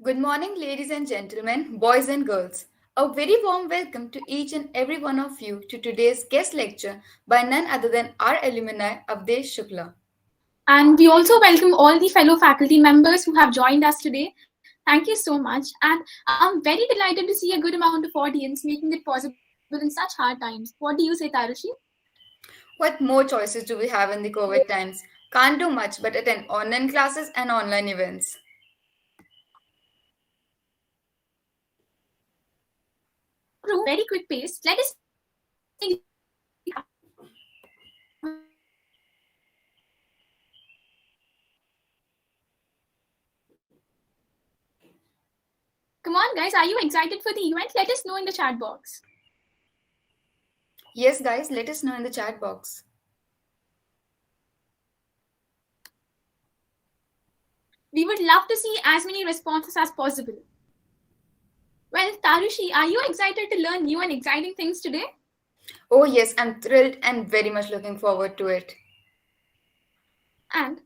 Good morning, ladies and gentlemen, boys and girls. A very warm welcome to each and every one of you to today's guest lecture by none other than our alumni, Awdhesh Shukla. And we also welcome all the fellow faculty members who have joined us today. Thank you so much. And I'm very delighted to see a good amount of audience making it possible in such hard times. What do you say, Tarushi? What more choices do we have in the COVID times? Can't do much but attend online classes and online events. Through a very quick pace, let us take the Come on, guys, are you excited for the event? Let us know in the chat box. Yes, guys, let us know in the chat box. We would love to see as many responses as possible. Well, Tarushi, are you excited to learn new and exciting things today? Oh, yes, I'm thrilled and very much looking forward to it. And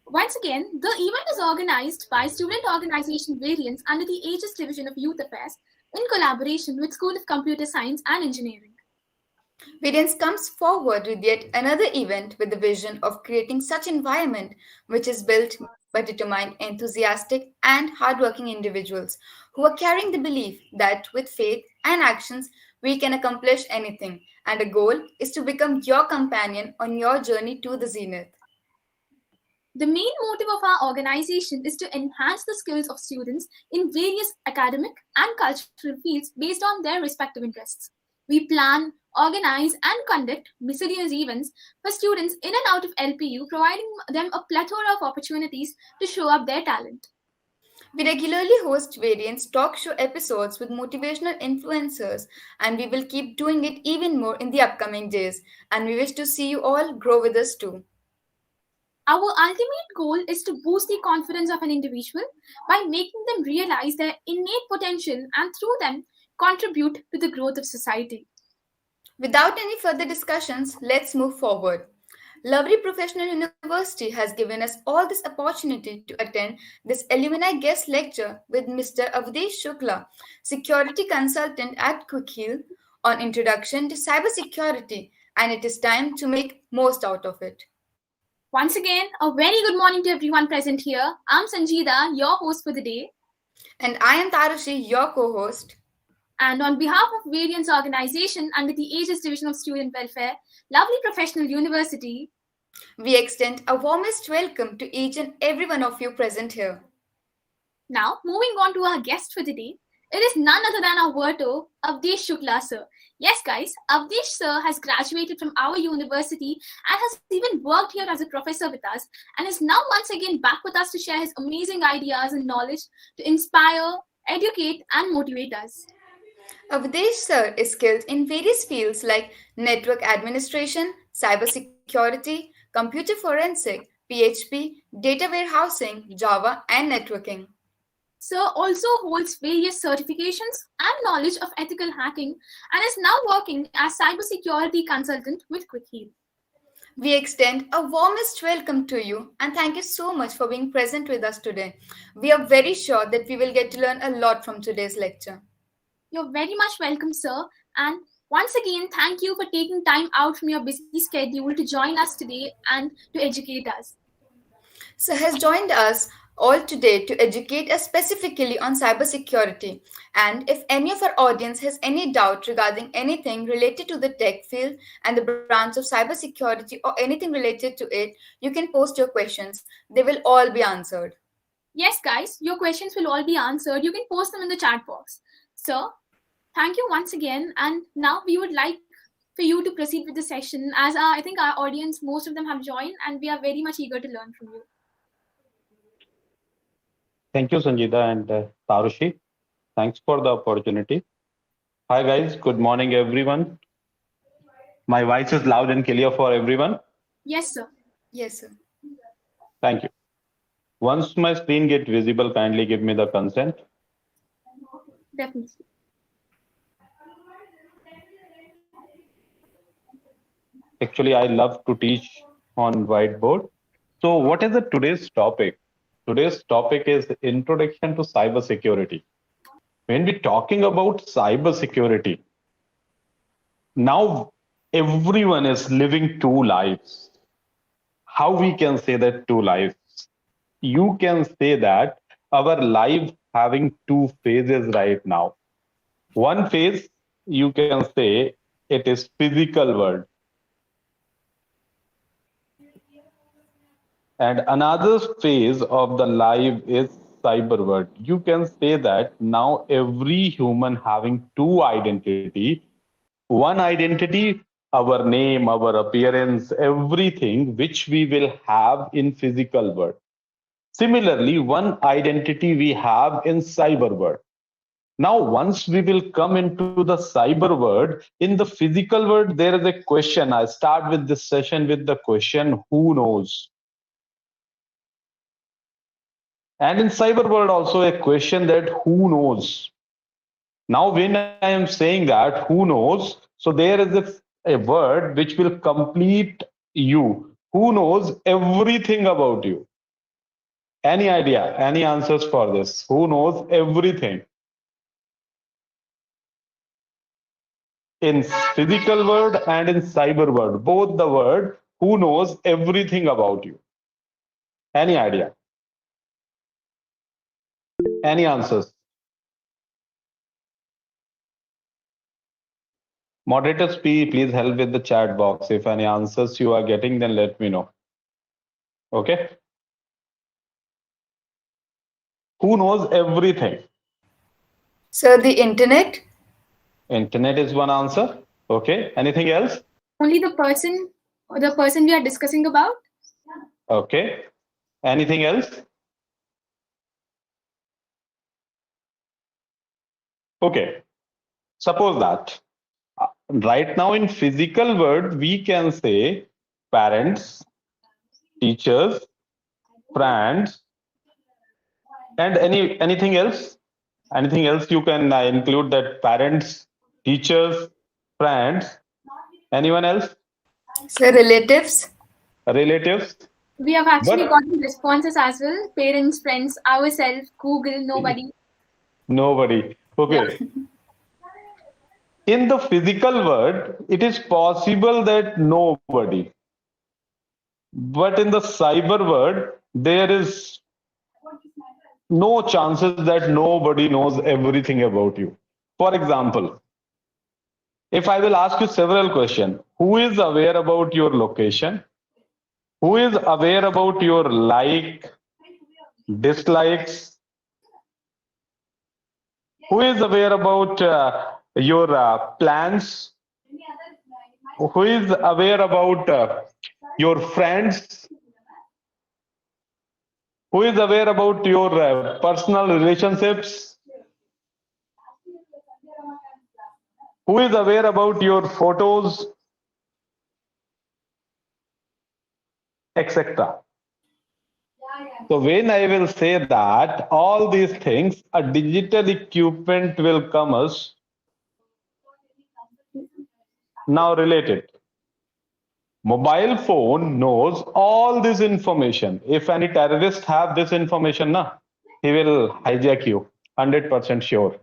once again, the event is organized by Student Organization Variants under the Aegis Division of Youth Affairs in collaboration with School of Computer Science and Engineering. Variance comes forward with yet another event with the vision of creating such environment which is built by determined, enthusiastic, and hardworking individuals who are carrying the belief that with faith and actions we can accomplish anything, and the goal is to become your companion on your journey to the zenith. The main motive of our organization is to enhance the skills of students in various academic and cultural fields based on their respective interests. We plan, organize, and conduct miscellaneous events for students in and out of LPU, providing them a plethora of opportunities to show up their talent. We regularly host variants talk show episodes with motivational influencers, and we will keep doing it even more in the upcoming days. And we wish to see you all grow with us too. Our ultimate goal is to boost the confidence of an individual by making them realize their innate potential and through them contribute to the growth of society. Without any further discussions, let's move forward. Lovely Professional University has given us all this opportunity to attend this alumni guest lecture with Mr. Awadesh Shukla, Security Consultant at Quick Heal, on Introduction to Cybersecurity, and it is time to make most out of it. Once again, a very good morning to everyone present here. I'm Sanjeeda, your host for the day. And I am Tarushi, your co host. And on behalf of Variance Organization under the Aegis Division of Student Welfare, Lovely Professional University, we extend a warmest welcome to each and every one of you present here. Now, moving on to our guest for the day, it is none other than our Virto, Awdhesh Shukla sir. Yes, guys, Awdhesh sir has graduated from our university and has even worked here as a professor with us and is now once again back with us to share his amazing ideas and knowledge to inspire, educate, and motivate us. Awdhesh sir is skilled in various fields like network administration, cybersecurity, computer forensic, PHP, data warehousing, Java, and networking. Sir also holds various certifications and knowledge of ethical hacking and is now working as cybersecurity consultant with QuickHeal. We extend a warmest welcome to you and thank you so much for being present with us today. We are very sure that we will get to learn a lot from today's lecture. You're very much welcome, sir. And once again, thank you for taking time out from your busy schedule to join us today and to educate us. Sir has joined us all today to educate us specifically on cybersecurity. And if any of our audience has any doubt regarding anything related to the tech field and the branch of cybersecurity or anything related to it, you can post your questions. They will all be answered. Yes, guys, your questions will all be answered. You can post them in the chat box. Sir, thank you once again. And now we would like for you to proceed with the session as I think our audience, most of them have joined and we are very much eager to learn from you. Thank you, Sanjita and Tarushi. Thanks for the opportunity. Hi, guys. Good morning, everyone. My voice is loud and clear for everyone. Yes, sir. Yes, sir. Thank you. Once my screen get visible, kindly give me the consent. Definitely. Actually, I love to teach on whiteboard. So what is the today's topic? Today's topic is Introduction to Cybersecurity. When we're talking about cybersecurity, now everyone is living two lives. How we can say that two lives? You can say that our life having two phases right now. One phase, you can say it is physical world, and another phase of the life is cyber world. You can say that now every human having two identity. One identity, our name, our appearance, everything which we will have in physical world. Similarly, one identity we have in cyber world. Now, once we will come into the cyber world, in the physical world, there is a question. I start with this session with the question, who knows? And in cyber world, also a question that who knows? Now, when I am saying that who knows, so there is a word which will complete you. Who knows everything about you? Any idea? Any answers for this? Who knows everything? In physical world and in cyber world, both the word who knows everything about you. Any idea? Any answers? Moderators, please help with the chat box. If any answers you are getting, then let me know. Okay. Who knows everything? So the internet? Internet is one answer. Okay. Anything else? Only the person we are discussing about. Okay. Anything else? Okay. Suppose that right now in physical world, we can say parents, teachers, friends, and anything else. Anything else you can include that parents, teachers, friends, anyone else, So relatives? relatives. We have actually But gotten responses as well. Parents, friends, ourselves, Google, nobody. nobody. Yeah. Okay. In the physical world, it is possible that nobody. But in the cyber world, there is no chances that nobody knows everything about you. For example, if I will ask you several questions, who is aware about your location? Who is aware about your dislikes? Who is aware about your plans? Who is aware about your friends? Who is aware about your personal relationships? Who is aware about your photos, etc.? So when I will say that all these things, a digital equipment will come us now related. Mobile phone knows all this information. If any terrorist have this information, he will hijack you. 100% sure.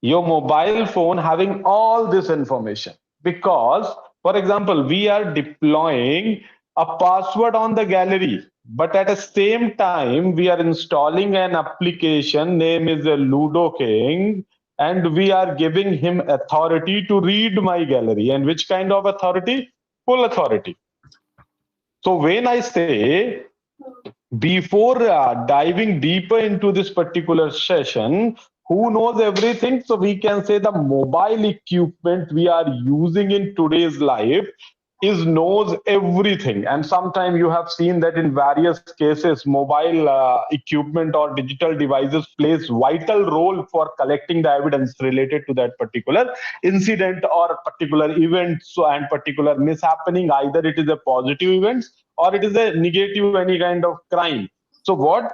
Your mobile phone having all this information because, for example, we are deploying a password on the gallery, but at the same time we are installing an application name is a Ludo King, and we are giving him authority to read my gallery. And which kind of authority? Full authority. So when I say, before diving deeper into this particular session, who knows everything? So we can say the mobile equipment we are using in today's life is knows everything. And sometimes you have seen that in various cases, mobile equipment or digital devices plays vital role for collecting the evidence related to that particular incident or particular event, so and particular mishappening. Either it is a positive event or it is a negative any kind of crime. So what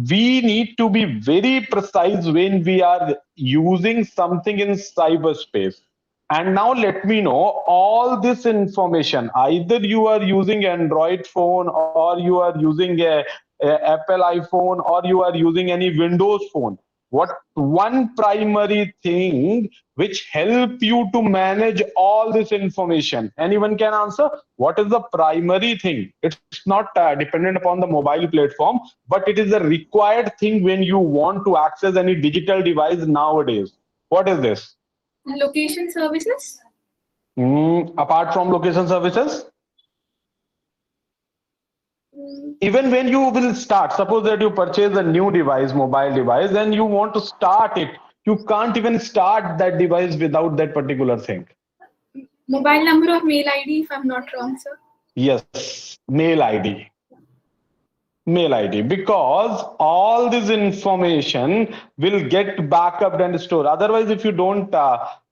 we need to be very precise when we are using something in cyberspace. And now let me know all this information. Either you are using Android phone or you are using a Apple iPhone or you are using any Windows phone, what one primary thing which help you to manage all this information? Anyone can answer? What is the primary thing? It's not dependent upon the mobile platform, but it is a required thing when you want to access any digital device nowadays. What is this? Location services? Apart from location services, even when you will start, suppose that you purchase a new device, mobile device, and you want to start it, you can't even start that device without that particular thing. Mobile number or mail ID, if I'm not wrong, sir. Yes, mail id, because all this information will get backed and stored. Otherwise, if you don't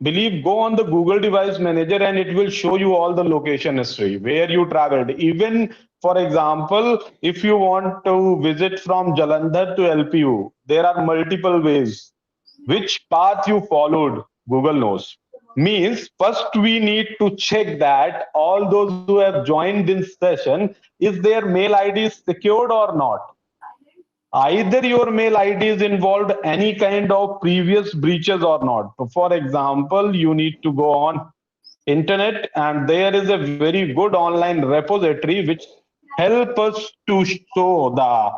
believe, go on the Google device manager and it will show you all the location history where you traveled. Even for example, if you want to visit from Jalandhar to LPU, there are multiple ways. Which path you followed, Google knows. Means first we need to check that all those who have joined this session, is their mail id secured or not. Either your mail id is involved any kind of previous breaches or not. For example, you need to go on internet and there is a very good online repository which help us to show the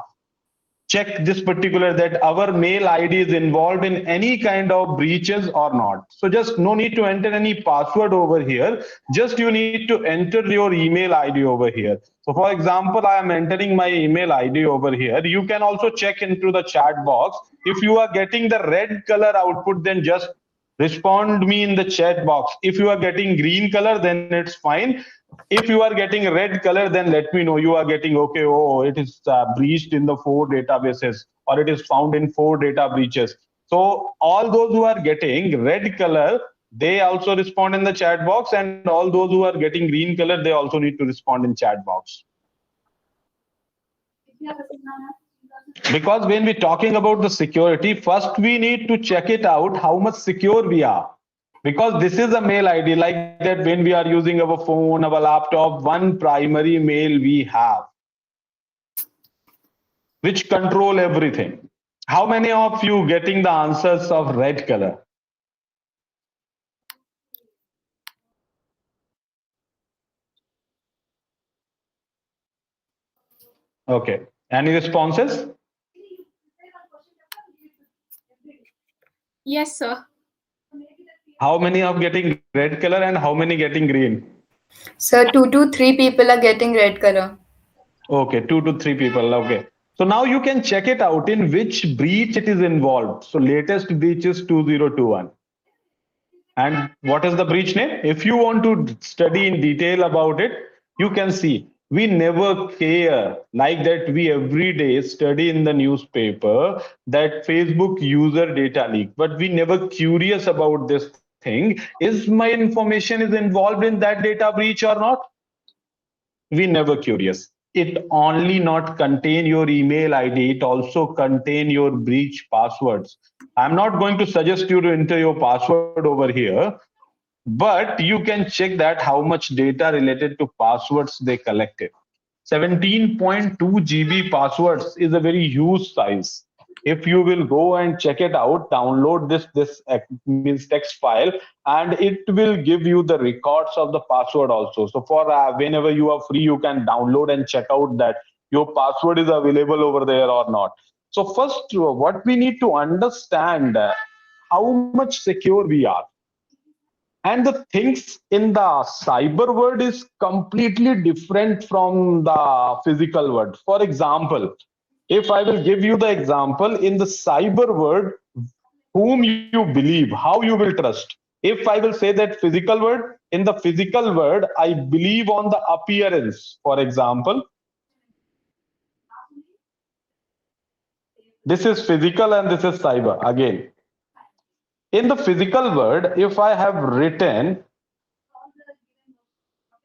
check this particular that our mail id is involved in any kind of breaches or not. So just no need to enter any password over here, just you need to enter your email id over here. So for example, I am entering my email id over here. You can also check into the chat box. If you are getting the red color output, then just respond me in the chat box. If you are getting green color, then it's fine. If you are getting red color, then let me know you are getting okay, oh it is breached in the 4 databases or it is found in 4 data breaches. So all those who are getting red color, they also respond in the chat box, and all those who are getting green color, they also need to respond in chat box. Because when we're talking about the security, first we need to check it out how much secure we are. Because this is a mail id, like that when we are using our phone, our laptop, one primary mail we have which control everything. How many of you getting the answers of red color? Okay, any responses? Yes, sir. How many are getting red color and how many getting green? So 2 to 3 people are getting red color. Okay, 2 to 3 people. Okay. So now you can check it out in which breach it is involved. So latest breach is 2021. And what is the breach name? If you want to study in detail about it, you can see we never care like that. We every day study in the newspaper that Facebook user data leak, but we never curious about this thing. Is my information is involved in that data breach or not? We never curious. It only not contain your email id, it also contain your breach passwords. I'm not going to suggest you to enter your password over here, but you can check that how much data related to passwords they collected. 17.2 GB passwords is a very huge size. If you will go and check it out, download this means text file, and it will give you the records of the password also. So for whenever you are free, you can download and check out that your password is available over there or not. So first, what we need to understand how much secure we are. And the things in the cyber world is completely different from the physical world. For example, if I will give you the example in the cyber world, whom you believe, how you will trust. If I will say that physical world, in the physical world I believe on the appearance. For example, this is physical and this is cyber. Again, in the physical world, if I have written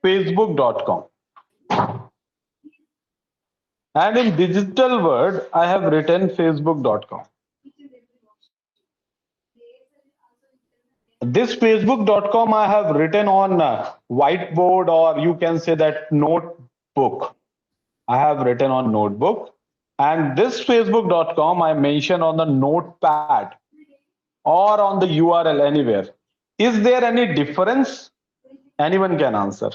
facebook.com, and in digital world, I have written facebook.com. This facebook.com I have written on whiteboard, or you can say that notebook. I have written on notebook. And this facebook.com I mention on the notepad or on the URL anywhere. Is there any difference? Anyone can answer.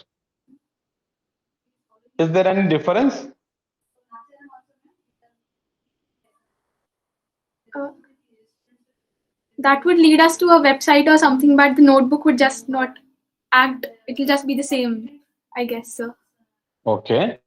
Is there any difference? Uh, that would lead us to a website or something, but the notebook would just not act. It will just be the same, I guess so. Okay.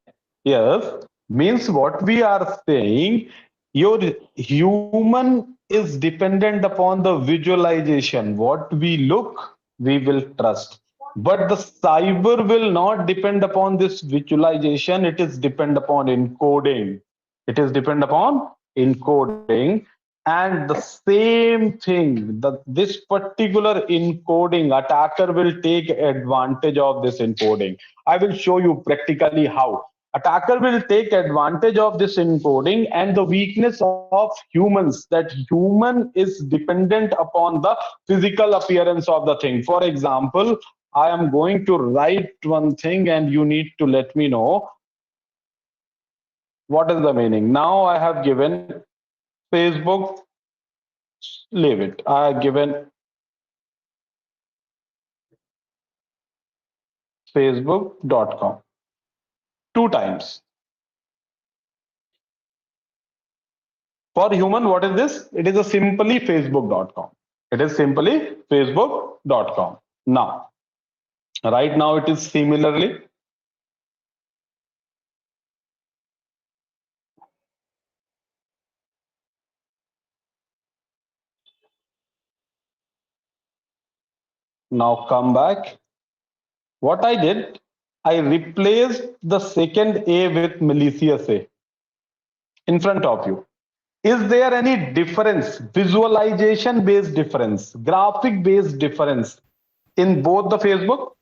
Yes. Means what we are saying, your human is dependent upon the visualization. What we look, we will trust. But the cyber will not depend upon this visualization. It is depend upon encoding. It is depend upon encoding. And the same thing, this particular encoding, attacker will take advantage of this encoding. I will show you practically how. Attacker will take advantage of this encoding and the weakness of humans, that human is dependent upon the physical appearance of the thing. For example, I am going to write one thing and you need to let me know what is the meaning. Now I have given Facebook, leave it. I have given facebook.com two times. For human, what is this? It is a simply facebook.com. It is simply facebook.com. Now, right now it is similarly. Now come back. What I did, I replaced the second A with malicious A in front of you. Is there any difference, visualization based difference, graphic based difference in both the Facebook?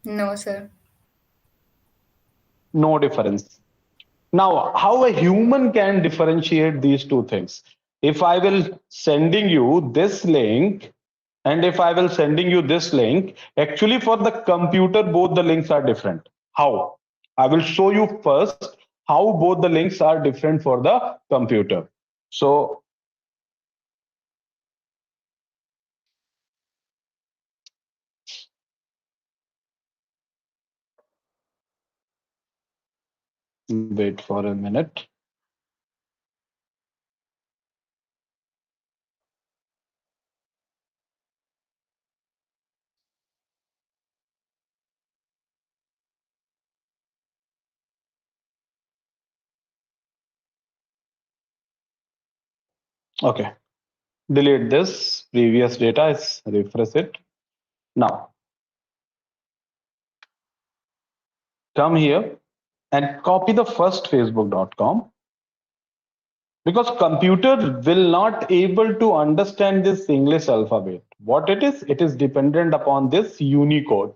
No, sir. No difference. Now, how a human can differentiate these two things? If I will sending you this link, and if I will sending you this link, actually for the computer, both the links are different. How? I will show you first how both the links are different for the computer. So wait for a minute. Okay, delete this previous data, is refresh it. Now come here and copy the first facebook.com, because computer will not able to understand this English alphabet. What it is dependent upon this Unicode.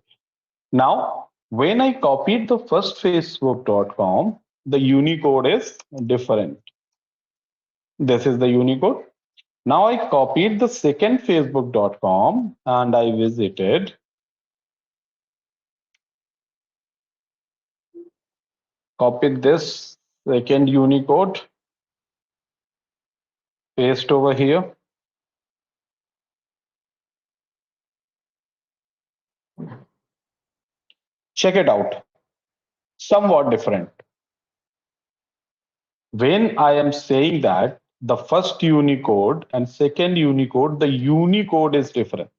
Now when I copied the first facebook.com, the Unicode is different. This is the Unicode. Now I copied the second facebook.com and I visited, copied this second Unicode, paste over here. Check it out. Somewhat different. When I am saying that the first Unicode and second Unicode, the Unicode is different.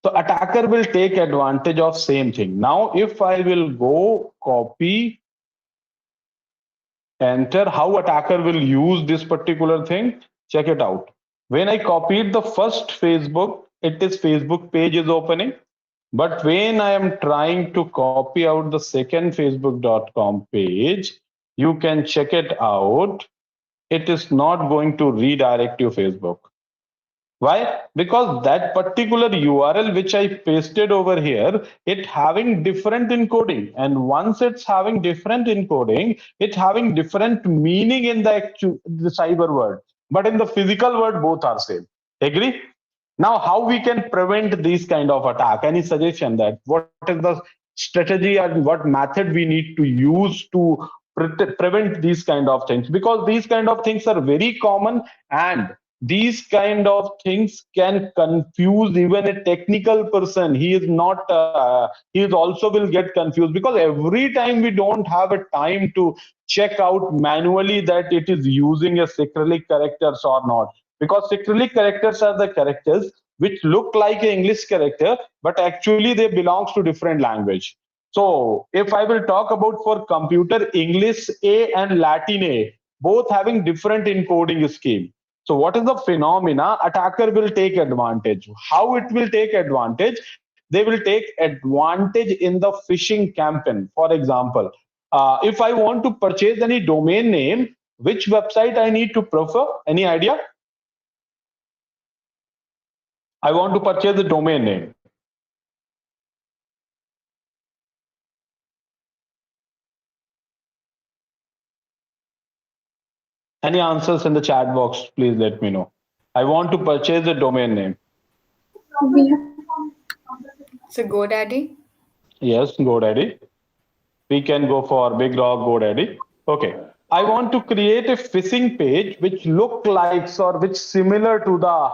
So attacker will take advantage of same thing. Now, if I will go copy, enter, how attacker will use this particular thing, check it out. When I copied the first Facebook, it is Facebook page is opening. But when I am trying to copy out the second facebook.com page, you can check it out. It is not going to redirect to Facebook. Why? Because that particular URL which I pasted over here, it having different encoding. And once it's having different encoding, it's having different meaning in the cyber world. But in the physical world, both are same. Agree? Now, how we can prevent these kind of attack? Any suggestion that what is the strategy and what method we need to use to prevent these kind of things, because these kind of things are very common, and these kind of things can confuse even a technical person. He is not he is also will get confused, because every time we don't have a time to check out manually that it is using a cyrillic characters or not, because cyrillic characters are the characters which look like an English character, but actually they belongs to different language. So if I will talk about for computer, English A and Latin A, both having different encoding scheme. So what is the phenomena? Attacker will take advantage. How it will take advantage? They will take advantage in the phishing campaign. For example, if I want to purchase any domain name, which website I need to prefer? Any idea? I want to purchase the domain name. Any answers in the chat box, please let me know. I want to purchase the domain name. So GoDaddy. Yes, GoDaddy. We can go for Big Rock, GoDaddy. Okay. I want to create a phishing page which look likes or which similar to the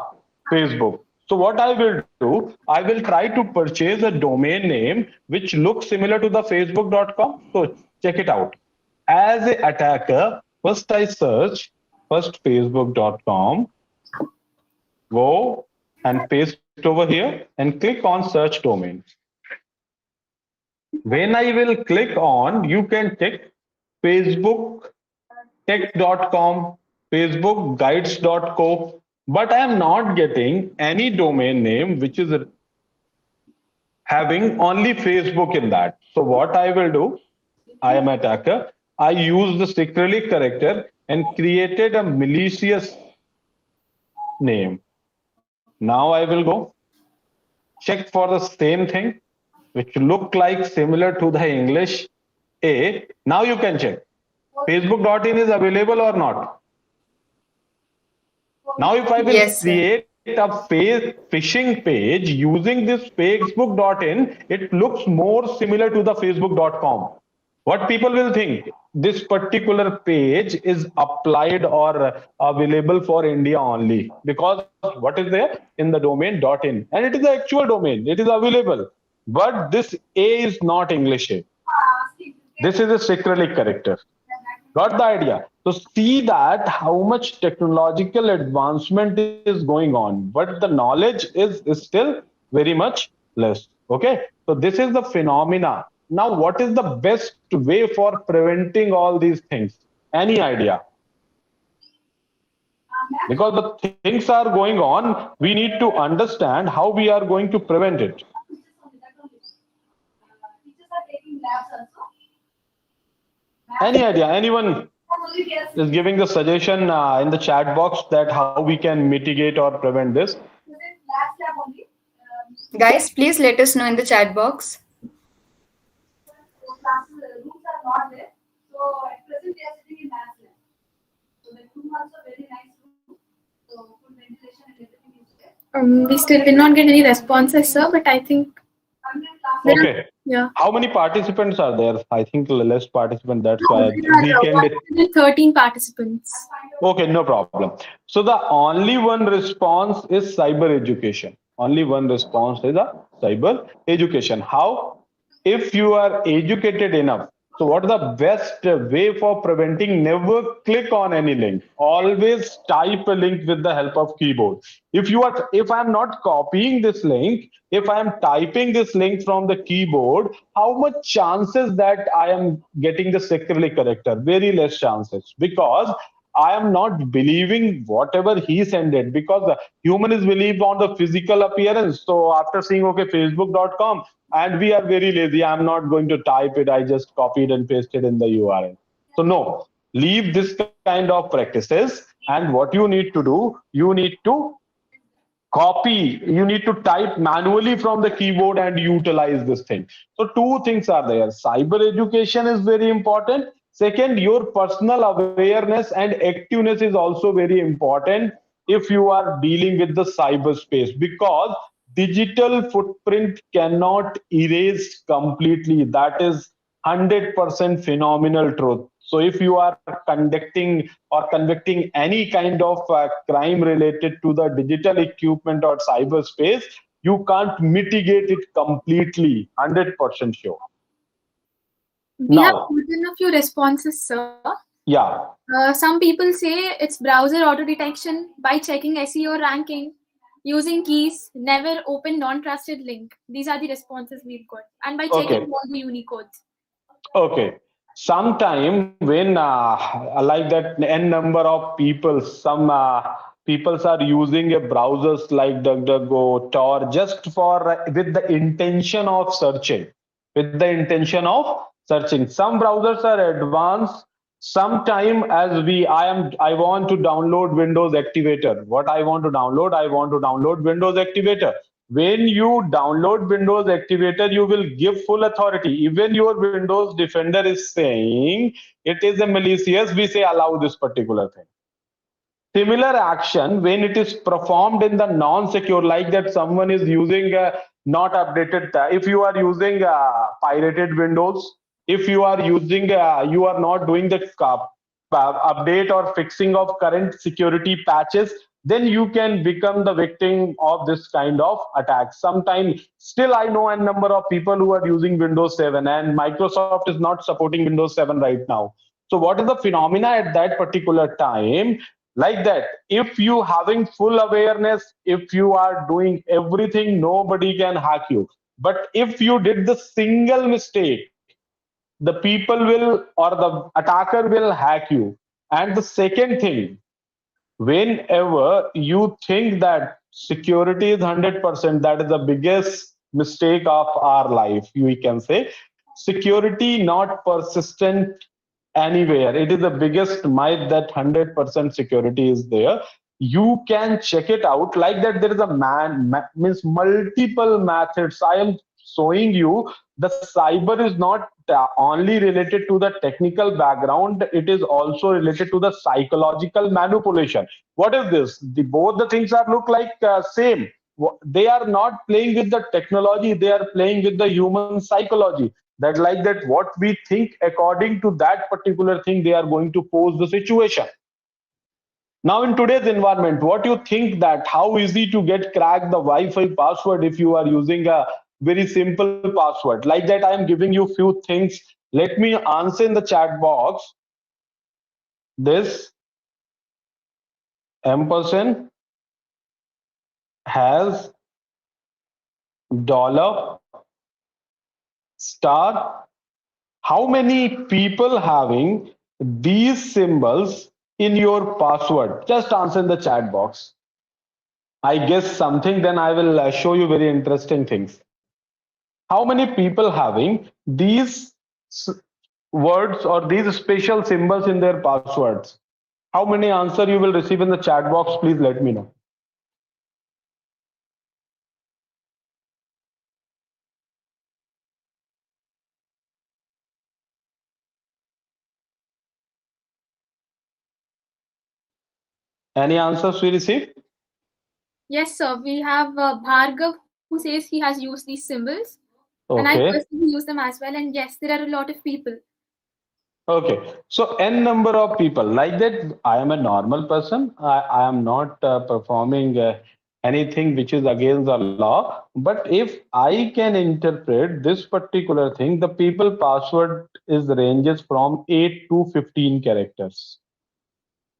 Facebook. So what I will do, I will try to purchase a domain name which looks similar to the facebook.com. So check it out. As a attacker, first I search first facebook.com, go and paste over here and click on search domain. When I will click on, you can check Facebook tech.com, Facebook guides.co, but I am not getting any domain name which is having only Facebook in that. So what I will do, I am attacker. I use the cyrillic character and created a malicious name. Now I will go check for the same thing which look like similar to the English A. Now you can check. Facebook.in is available or not. Now, if I will Yes, sir. create a phishing page using this Facebook.in, it looks more similar to the Facebook.com. What people will think, this particular page is applied or available for India only, because what is there in the domain.in, and it is the actual domain, it is available, but this A is not English A. This is a cyrillic character. Got the idea? So see that how much technological advancement is going on, but the knowledge is still very much less. Okay. So this is the phenomena. Now, what is the best way for preventing all these things? Any idea? Because the things are going on, we need to understand how we are going to prevent it. Any idea? Anyone is giving the suggestion in the chat box that how we can mitigate or prevent this? Guys, please let us know in the chat box. We still did not get any responses, sir, but I think. Okay. Yeah. How many participants are there? I think less participants. That's why There are we can. 113 participants. Okay, no problem. So the only one response is cyber education. Only one response is a cyber education. How? If you are educated enough. So what is the best way for preventing? Never click on any link. Always type a link with the help of keyboard. If I'm not copying this link, if I'm typing this link from the keyboard, how much chances that I am getting the cyrillic character? Very less chances, because I am not believing whatever he sent it, because the human is believed on the physical appearance. So after seeing, okay, facebook.com, and we are very lazy, I'm not going to type it. I just copied and pasted in the URL. So no, leave this kind of practices. And what you need to do, you need to copy, you need to type manually from the keyboard and utilize this thing. So two things are there. Cyber education is very important. Second, your personal awareness and activeness is also very important if you are dealing with the cyberspace, because digital footprint cannot erase completely. That is 100% phenomenal truth. So if you are conducting or convicting any kind of crime related to the digital equipment or cyberspace, you can't mitigate it completely, 100% sure. We have Now, gotten a few responses, sir. yeah, Some people say it's browser auto detection by checking SEO ranking, using keys, never open non-trusted link. These are the responses we've got, and by checking okay. all the Unicodes. Okay. Sometime when like that n number of people, some peoples are using a browsers like DuckDuckGo, Tor, just for with the intention of searching, with the intention of searching. Some browsers are advanced. Sometime as I want to download Windows Activator. What I want to download? I want to download Windows Activator. When you download Windows Activator, you will give full authority. Even your Windows Defender is saying it is a malicious, we say allow this particular thing. Similar action when it is performed in the non-secure, like that someone is using not updated, if you are using pirated Windows, if you are using you are not doing the update or fixing of current security patches, then you can become the victim of this kind of attack. Sometimes still I know a number of people who are using Windows 7, and Microsoft is not supporting Windows 7 right now. So what is the phenomena at that particular time? Like that, if you having full awareness, if you are doing everything, nobody can hack you. But if you did the single mistake, the people will or the attacker will hack you. And the second thing, whenever you think that security is 100%, that is the biggest mistake of our life, we can say. Security not persistent anywhere. It is the biggest myth that 100% security is there. You can check it out like that. There is a means multiple methods. I am showing you the cyber is not only related to the technical background, it is also related to the psychological manipulation. What is this? Both the things are look like same. They are not playing with the technology, they are playing with the human psychology. That like that what we think according to that particular thing, they are going to pose the situation. Now in today's environment, what you think that how easy to get crack the Wi-Fi password if you are using a very simple password? Like that, I am giving you few things. Let me answer in the chat box. This ampersand has dollar star. How many people having these symbols in your password? Just answer in the chat box. I guess something, then I will show you very interesting things. How many people having these words or these special symbols in their passwords? How many answer you will receive in the chat box? Please let me know. Any answers we receive? Yes, sir. We have Bhargav who says he has used these symbols, and I Okay. personally use them as well. And yes, there are a lot of people. Okay, so n number of people like that. I am a normal person. I am not performing anything which is against the law. But if I can interpret this particular thing, the people password is ranges from 8 to 15 characters.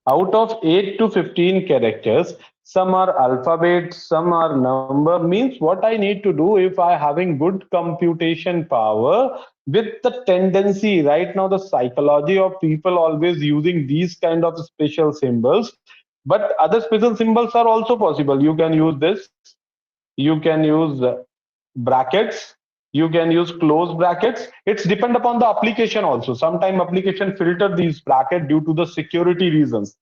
Out of 8 to 15 characters, some are alphabets, some are number. Means what I need to do, if I having good computation power with the tendency right now, the psychology of people always using these kind of special symbols. But other special symbols are also possible. You can use this, you can use brackets, you can use close brackets. It's depend upon the application also. Sometime application filter these bracket due to the security reasons.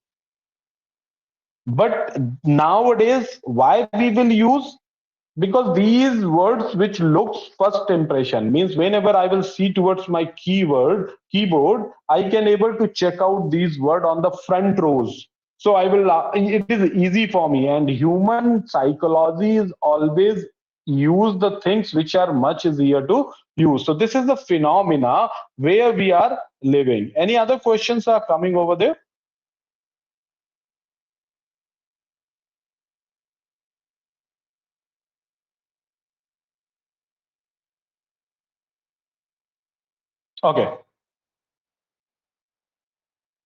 But nowadays, why we will use? Because these words which looks first impression, means whenever I will see towards my keyboard, I can able to check out these word on the front rows. So I will it is easy for me. And human psychology is always use the things which are much easier to use. So this is the phenomena where we are living. Any other questions are coming over there? Okay.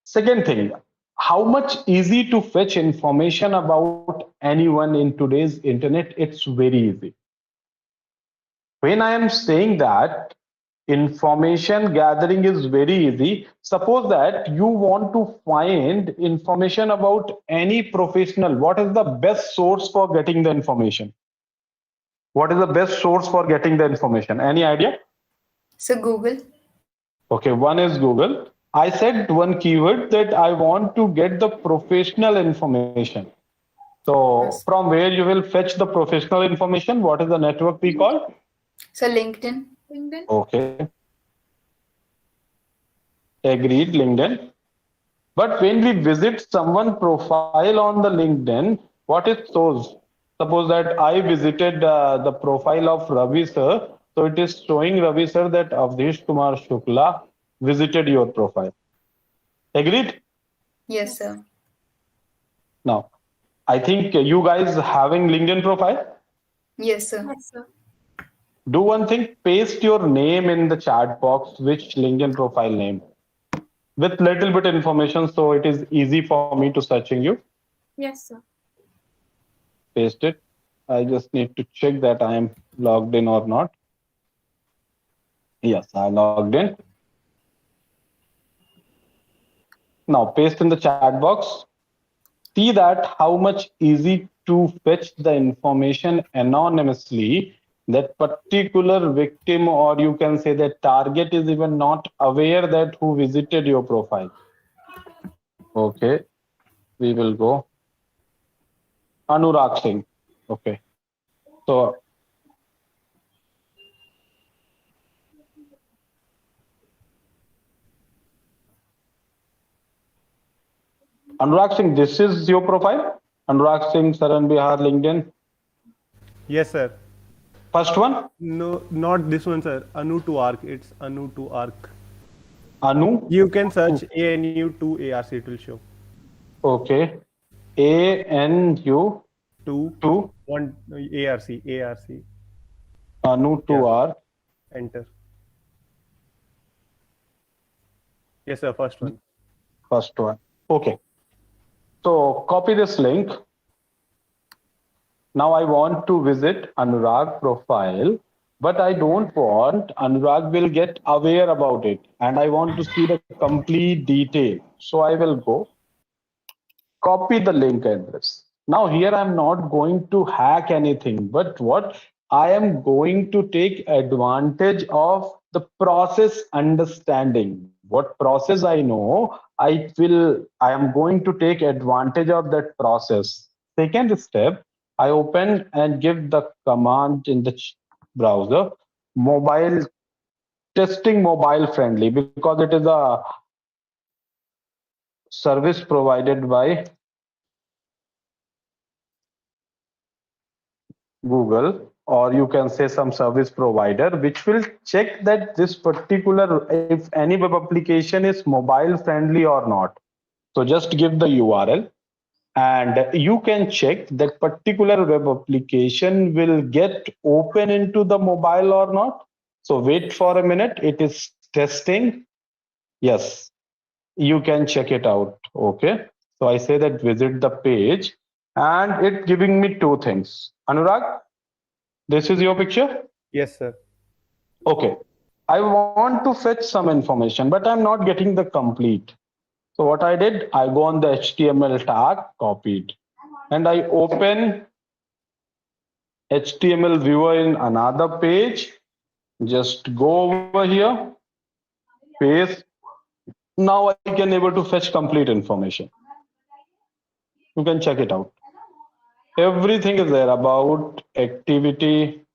Second thing, how much easy to fetch information about anyone in today's internet? It's very easy. When I am saying that information gathering is very easy, suppose that you want to find information about any professional. What is the best source for getting the information? What is the best source for getting the information? Any idea? So Google. Okay, one is Google. I said one keyword that I want to get the professional information. So Yes. from where you will fetch the professional information? What is the network we call? So LinkedIn. LinkedIn. Okay, agreed, LinkedIn. But when we visit someone profile on the LinkedIn, what it shows? Suppose that I visited the profile of Ravi sir. So it is showing Ravi sir that Awdhesh Kumar Shukla visited your profile. Agreed? Yes, Yes. sir. Now, I think you guys having LinkedIn profile. Yes, sir. Yes, sir. Do one thing, paste your name in the chat box, which LinkedIn profile name with little bit information so it is easy for me to searching you. Yes, sir. Paste it. I just need to check that I am logged in or not. Yes, I logged in. Now paste in the chat box. See that how much easy to fetch the information anonymously. That particular victim, or you can say that target, is even not aware that who visited your profile. Okay, we will go Anurag Singh. Okay, so Anurag Singh, this is your profile. Anurag Singh, Saran Bihar, LinkedIn. Yes, sir. First one, No, not this one, sir. Anu to ARC. It's Anu to ARC. Anu. You can search ANU to ARC. It will show. Okay, ANU Two to one ARC. ARC. Anu Yeah. to R. Enter. Yes, sir. First one. First one. Okay, so copy this link. Now I want to visit Anurag profile, but I don't want Anurag will get aware about it, and I want to see the complete detail. So I will go copy the link address. Now here I'm not going to hack anything, but what I am going to take advantage of the process understanding. What process I know, I am going to take advantage of that process. Second step, I open and give the command in the browser, mobile testing mobile friendly, because it is a service provided by Google, or you can say some service provider, which will check that this particular, if any web application is mobile friendly or not. So just give the URL and you can check that particular web application will get open into the mobile or not. So wait for a minute, it is testing. Yes, you can check it out. Okay, so I say that visit the page and it giving me two things. Anurag, this is your picture. Yes, sir. Okay. I want to fetch some information, but I'm not getting the complete. So what I did, I go on the HTML tag, copied, and I open HTML viewer in another page. Just go over here, paste. Now I can able to fetch complete information. You can check it out. Everything is there about activity.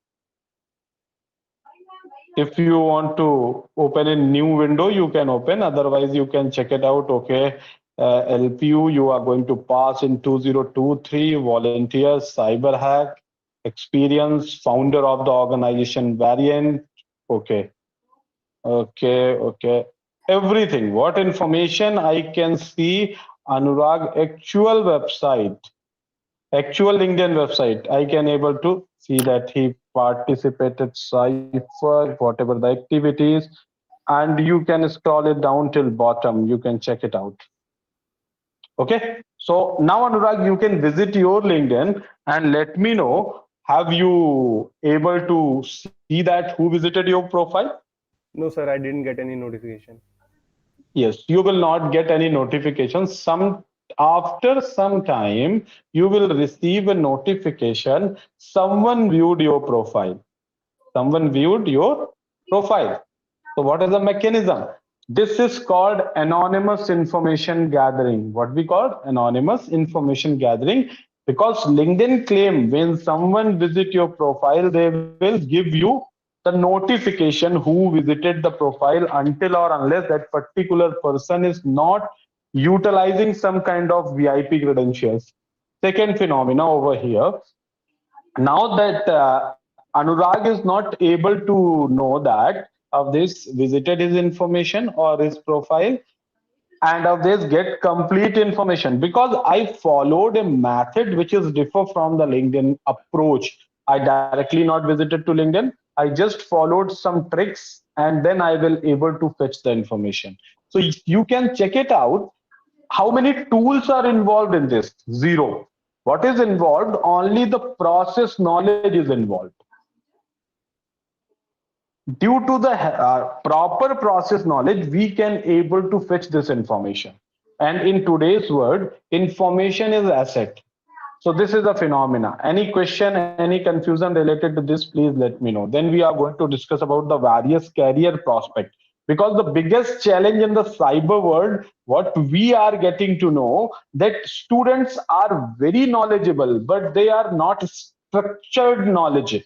If you want to open a new window, you can open. Otherwise, you can check it out. Okay, LPU, you are going to pass in 2023, volunteer, cyber hack, experience, founder of the organization variant. Okay. Okay. Everything. What information I can see Anurag actual LinkedIn website. I can able to see that he participated Cypher, whatever the activities, and you can scroll it down till bottom. You can check it out. Okay. So now Anurag, you can visit your LinkedIn and let me know. Have you able to see that who visited your profile? No, sir, I didn't get any notification. Yes, you will not get any notifications. Some after some time, you will receive a notification. Someone viewed your profile. Someone viewed your profile. So what is the mechanism? This is called anonymous information gathering. What we call anonymous information gathering, because LinkedIn claim when someone visit your profile, they will give you the notification who visited the profile until or unless that particular person is not utilizing some kind of VIP credentials. Second phenomena over here, now that Anurag is not able to know that of this visited his information or his profile, and of this get complete information, because I followed a method which is differ from the LinkedIn approach. I directly not visited to LinkedIn. I just followed some tricks and then I will able to fetch the information. So you can check it out. How many tools are involved in this? Zero. What is involved? Only the process knowledge is involved. Due to the proper process knowledge, we can able to fetch this information. And in today's world, information is asset. So this is a phenomena. Any question, any confusion related to this, please let me know. Then we are going to discuss about the various career prospect. Because the biggest challenge in the cyber world, what we are getting to know, that students are very knowledgeable, but they are not structured knowledge.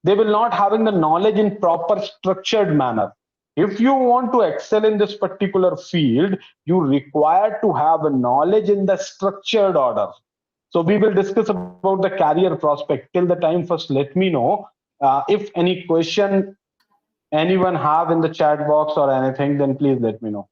They will not having the knowledge in proper structured manner. If you want to excel in this particular field, you require to have a knowledge in the structured order. So we will discuss about the career prospect. Till the time, first let me know if any question anyone have in the chat box or anything, then please let me know.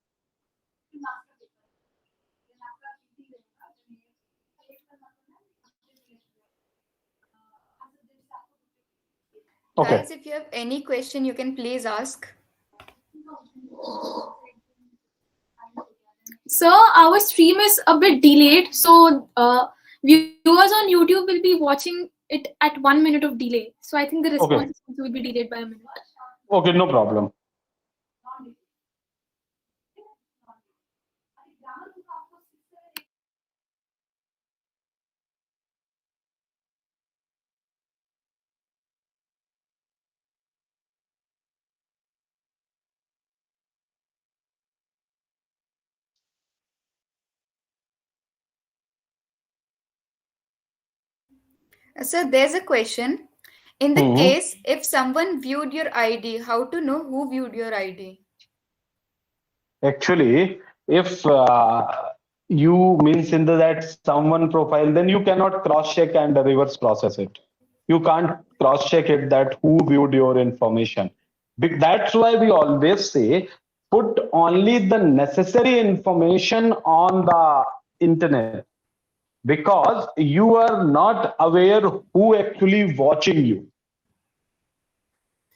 Okay. Guys, if you have any question, you can please ask. So our stream is a bit delayed. So viewers on YouTube will be watching it at 1 minute of delay. So I think the Okay. responses will be delayed by a minute. Okay, no problem. So there's a question. In the Mhm. case, if someone viewed your ID, how to know who viewed your ID? Actually, if you means in that someone profile, then you cannot cross check and reverse process it. You can't cross check it that who viewed your information. That's why we always say put only the necessary information on the internet, because you are not aware who actually watching you,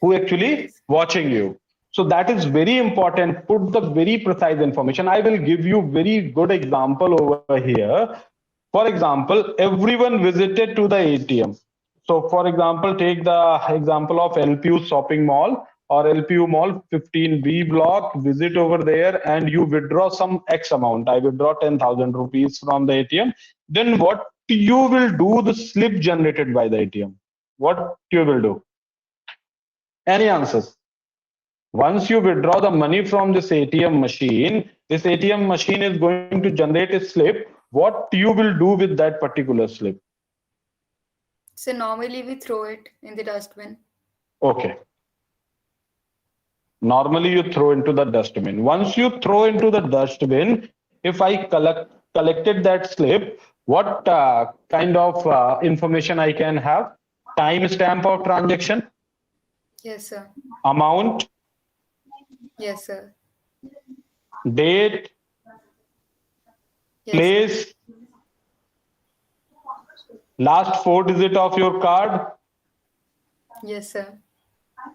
Yes. watching you. So that is very important. Put the very precise information. I will give you very good example over here. For example, everyone visited to the ATM. So for example, take the example of LPU shopping mall or LPU mall 15B block. Visit over there and you withdraw some X amount. I withdraw 10,000 rupees from the ATM. Then what you will do? The slip generated by the ATM. What you will do? Any answers? Once you withdraw the money from this ATM machine is going to generate a slip. What you will do with that particular slip? So normally we throw it in the dustbin. Okay. Normally you throw into the dustbin. Once you throw into the dustbin, if I collected that slip, what kind of information I can have? Time stamp of transaction. Yes, sir. amount, Yes, sir. date, Yes, sir. place, last four digit of your card, Yes, sir.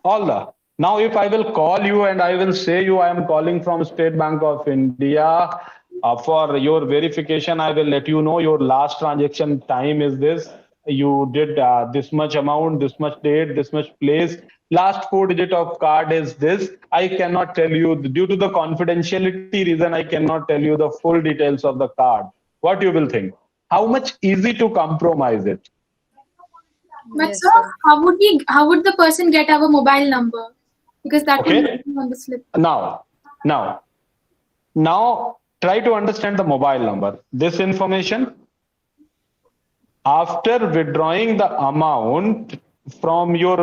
all the. Now if I will call you and I will say you I am calling from State Bank of India, for your verification I will let you know your last transaction time is this, you did this much amount, this much date, this much place, last four digit of card is this. I cannot tell you, due to the confidentiality reason, I cannot tell you the full details of the card. What you will think, how much easy to compromise it? But Yes, sir, sir. how would the person get our mobile number? Because that will Okay, be on the slip. now now try to understand the mobile number. This information, after withdrawing the amount from your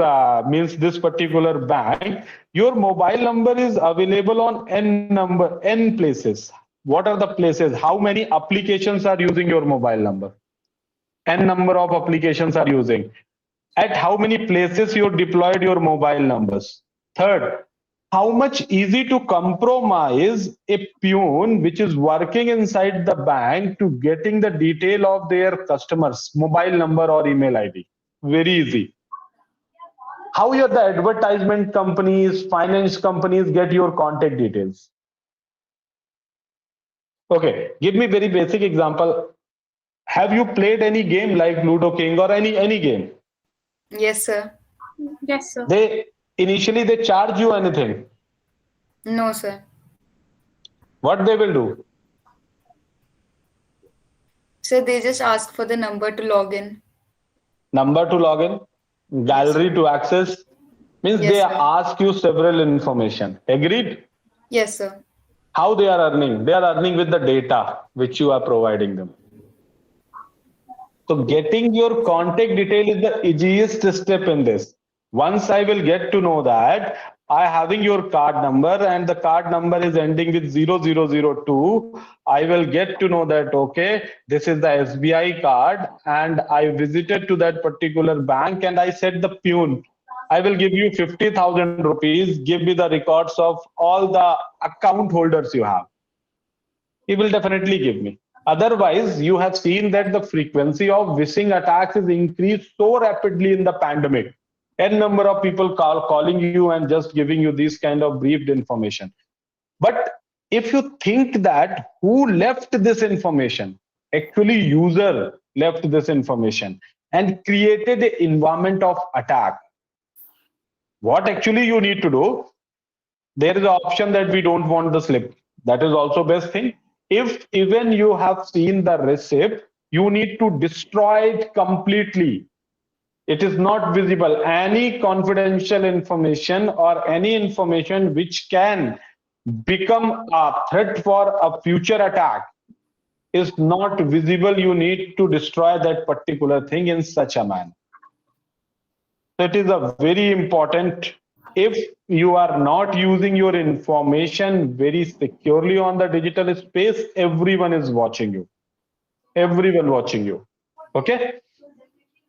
means this particular bank, your mobile number is available on n places. What are the places? How many applications are using your mobile number? N number of applications are using. At how many places you deployed your mobile numbers? Third, how much easy to compromise a peon which is working inside the bank to getting the detail of their customers mobile number or email id? Very easy. How your the advertisement companies, finance companies get your contact details? Okay, give me very basic example. Have you played any game like Ludo King or any game? Yes, sir. Yes, sir. They initially they charge you anything. No, sir. What they will do? So they just ask for the number to log in. Number to log in, Yes, sir. gallery to access, means they Yes, sir. ask you several information. Agreed? Yes, sir. How they are earning? They are earning with the data which you are providing them. So getting your contact detail is the easiest step in this. Once I will get to know that I having your card number and the card number is ending with 0002, I will get to know that okay, this is the SBI card and I visited to that particular bank and I said the peon, I will give you 50,000 rupees, give me the records of all the account holders you have. He will definitely give me. Otherwise, you have seen that the frequency of phishing attacks is increased so rapidly in the pandemic. N number of people calling you and just giving you these kind of briefed information. But if you think that who left this information, actually user left this information and created an environment of attack. What actually you need to do, there is an option that we don't want the slip. That is also best thing. If even you have seen the receipt, you need to destroy it completely. It is not visible. Any confidential information or any information which can become a threat for a future attack is not visible. You need to destroy that particular thing in such a manner. That is a very important. If you are not using your information very securely on the digital space, everyone is watching you. Everyone watching you. Okay.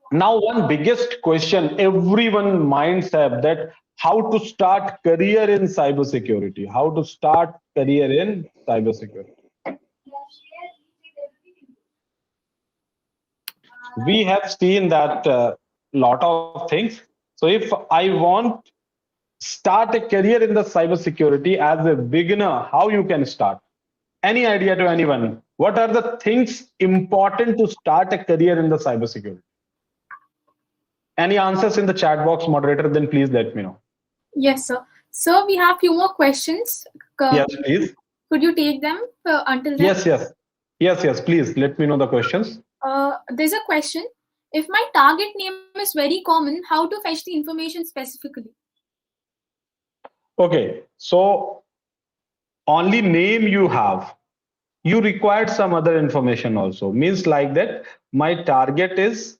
Now, one biggest question everyone minds have, that how to start career in cybersecurity. How to start career in cybersecurity. We have seen that lot of things. So if I want start a career in the cybersecurity as a beginner, how you can start? Any idea to anyone? What are the things important to start a career in the cybersecurity? Any answers in the chat box, moderator? Then please let me know. Yes, sir. So we have few more questions. Yes, Could please. you take them until then? Yes. Please let me know the questions. There's a question. If my target name is very common, how to fetch the information specifically? Okay, so only name you have. You required some other information also. Means like that. My target is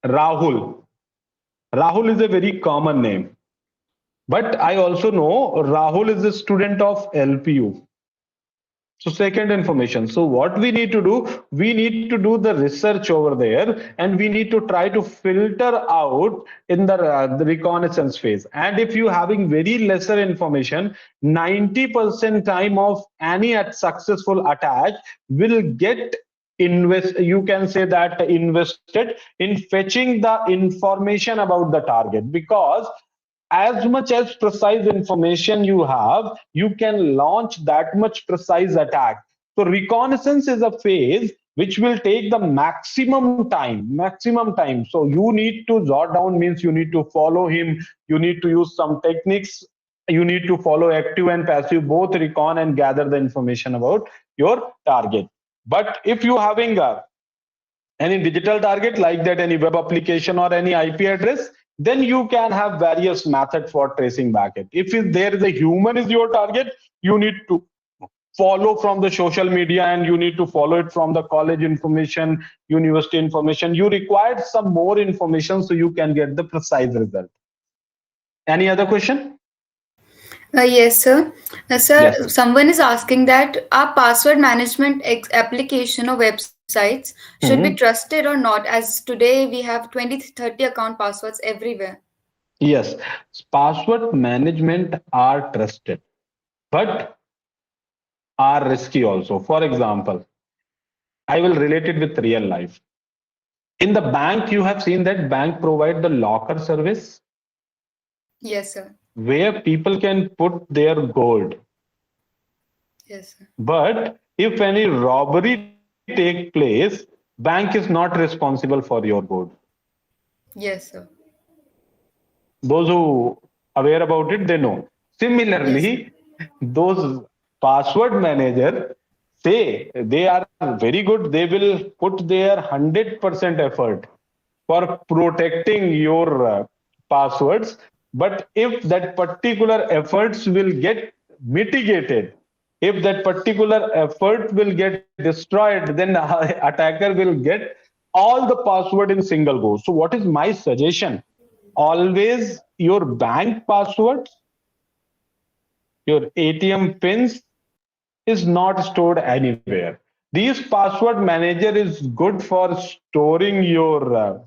Rahul. Rahul is a very common name. But I also know Rahul is a student of LPU. So second information. So what we need to do, we need to do the research over there, and we need to try to filter out in the reconnaissance phase. And if you having very lesser information, 90% time of any successful attack will get you can say that invested in fetching the information about the target, because as much as precise information you have, you can launch that much precise attack. So reconnaissance is a phase which will take the maximum time. So you need to jot down, means you need to follow him, you need to use some techniques, you need to follow active and passive both recon and gather the information about your target. But if you having any digital target like that, any web application or any IP address, then you can have various methods for tracing back it. If there is a human is your target, you need to follow from the social media, and you need to follow it from the college information, university information. You require some more information so you can get the precise result. Any other question? Yes, sir. Yes. Sir, someone is asking that our password management application or websites should be Mhm. trusted or not, as today we have 20 to 30 account passwords everywhere. Yes, password management are trusted, but are risky also. For example, I will relate it with real life. In the bank, you have seen that bank provide the locker service Yes, sir. where people can put their gold. Yes, sir. But if any robbery take place, bank is not responsible for your gold. Yes, sir. Those who aware about it, they know. Yes, sir. Similarly, those password manager say they are very good. They will put their 100% effort for protecting your passwords. But if that particular efforts will get mitigated, if that particular effort will get destroyed, then attacker will get all the password in single go. So what is my suggestion? Always your bank passwords, your ATM pins is not stored anywhere. These password manager is good for storing your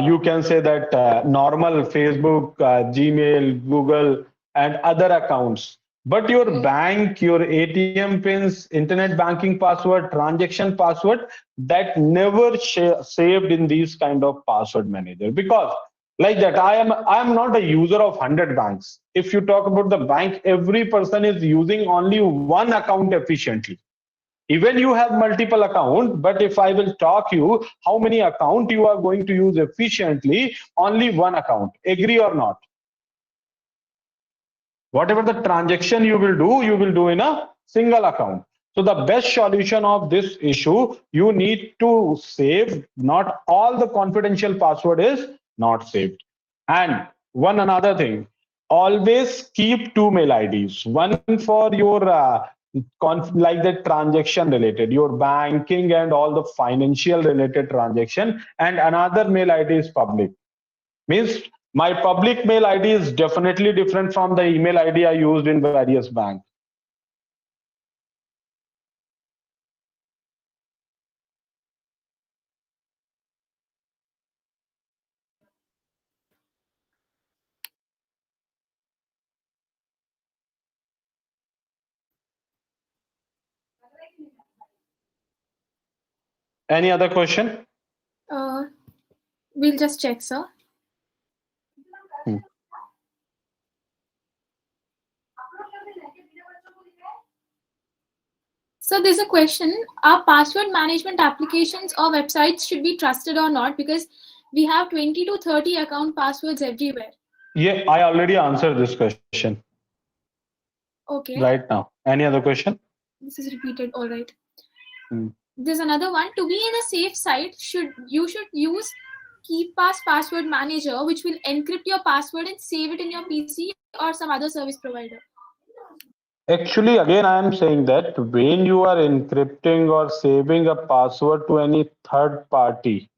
you can say that normal Facebook, Gmail, Google, and other accounts. But your bank, your ATM pins, internet banking password, transaction password, that never saved in these kind of password manager. Because like that, I am not a user of 100 banks. If you talk about the bank, every person is using only one account efficiently. Even you have multiple account, but if I will talk you how many account you are going to use efficiently, only one account. Agree or not? Whatever the transaction you will do in a single account. So the best solution of this issue, you need to save. Not all the confidential password is not saved. And one another thing, always keep two mail IDs. One for your like the transaction related, your banking and all the financial related transaction, and another mail ID is public. Means my public mail ID is definitely different from the email ID I used in various banks. Any other question? Uh, we'll just check, sir. Hmm. So there's a question: are password management applications or websites should be trusted or not? Because we have 20 to 30 account passwords everywhere. Yeah, I already answered this question Okay, right now. Any other question? this is repeated. All right. Hmm. There's another one. To be in a safe site, should use KeePass password manager, which will encrypt your password and save it in your PC, or some other service provider. Actually, again, I am saying that when you are encrypting or saving a password to any third party,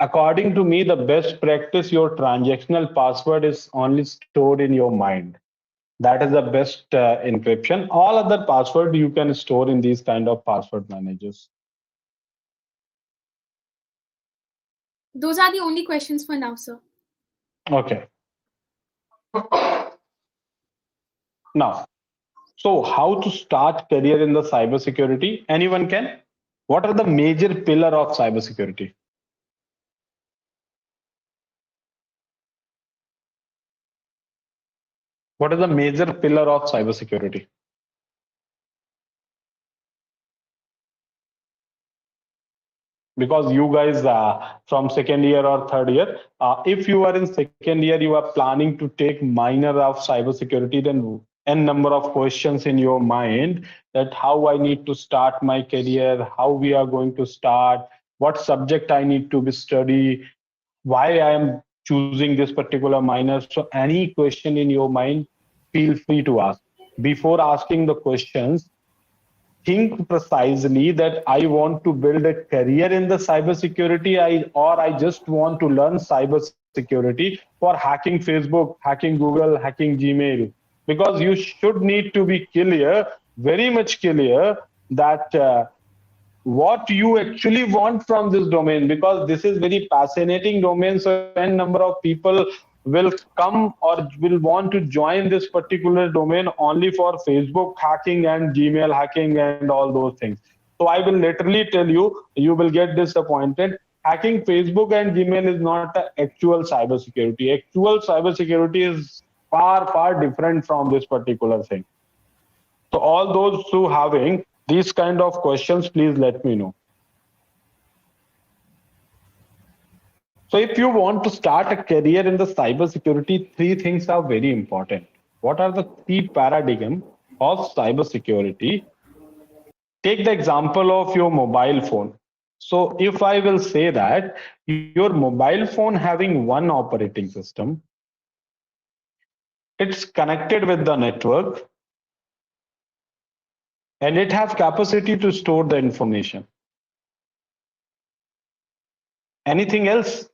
according to me, the best practice, your transactional password is only stored in your mind. That is the best encryption. All other password you can store in these kind of password managers. Those are the only questions for now, sir. Okay. Now, so how to start career in the cybersecurity? Anyone can? What are the major pillar of cybersecurity? What is the major pillar of cybersecurity? Because you guys from second year or third year, if you are in second year, you are planning to take minor of cybersecurity, then n number of questions in your mind that how I need to start my career, how we are going to start, what subject I need to be study, why I am choosing this particular minor. So any question in your mind, feel free to ask. Before asking the questions, think precisely that I want to build a career in the cybersecurity, or I just want to learn cybersecurity for hacking Facebook, hacking Google, hacking Gmail. Because you should need to be clear, very much clear, that what you actually want from this domain, because this is very fascinating domain. So n number of people will come or will want to join this particular domain only for Facebook hacking and Gmail hacking and all those things. So I will literally tell you, you will get disappointed. Hacking Facebook and Gmail is not the actual cybersecurity. Actual cybersecurity is far different from this particular thing. So all those who having these kind of questions, please let me know. So if you want to start a career in the cybersecurity, three things are very important. What are the three paradigm of cybersecurity? Take the example of your mobile phone. So if I will say that your mobile phone having one operating system, it's connected with the network, and it have capacity to store the information. Anything else?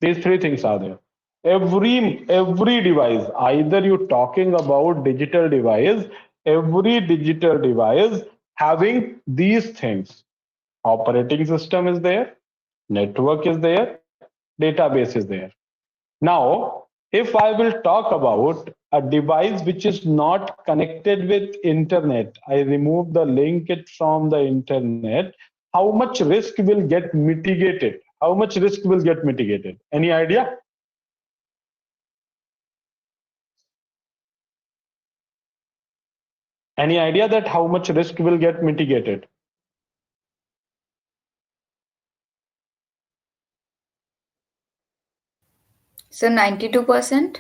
These three things are there. Every device, either you're talking about digital device, every digital device having these things. Operating system is there, network is there, database is there. Now, if I will talk about a device which is not connected with internet, I remove the link it from the internet, how much risk will get mitigated? How much risk will get mitigated? Any idea? Any idea that how much risk will get mitigated? So 92%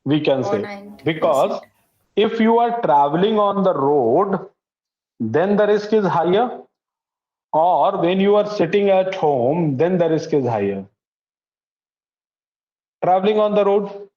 We can or say, 90%. because if you are traveling on the road, then the risk is higher, or when you are sitting at home, then the risk is higher. Traveling on the road.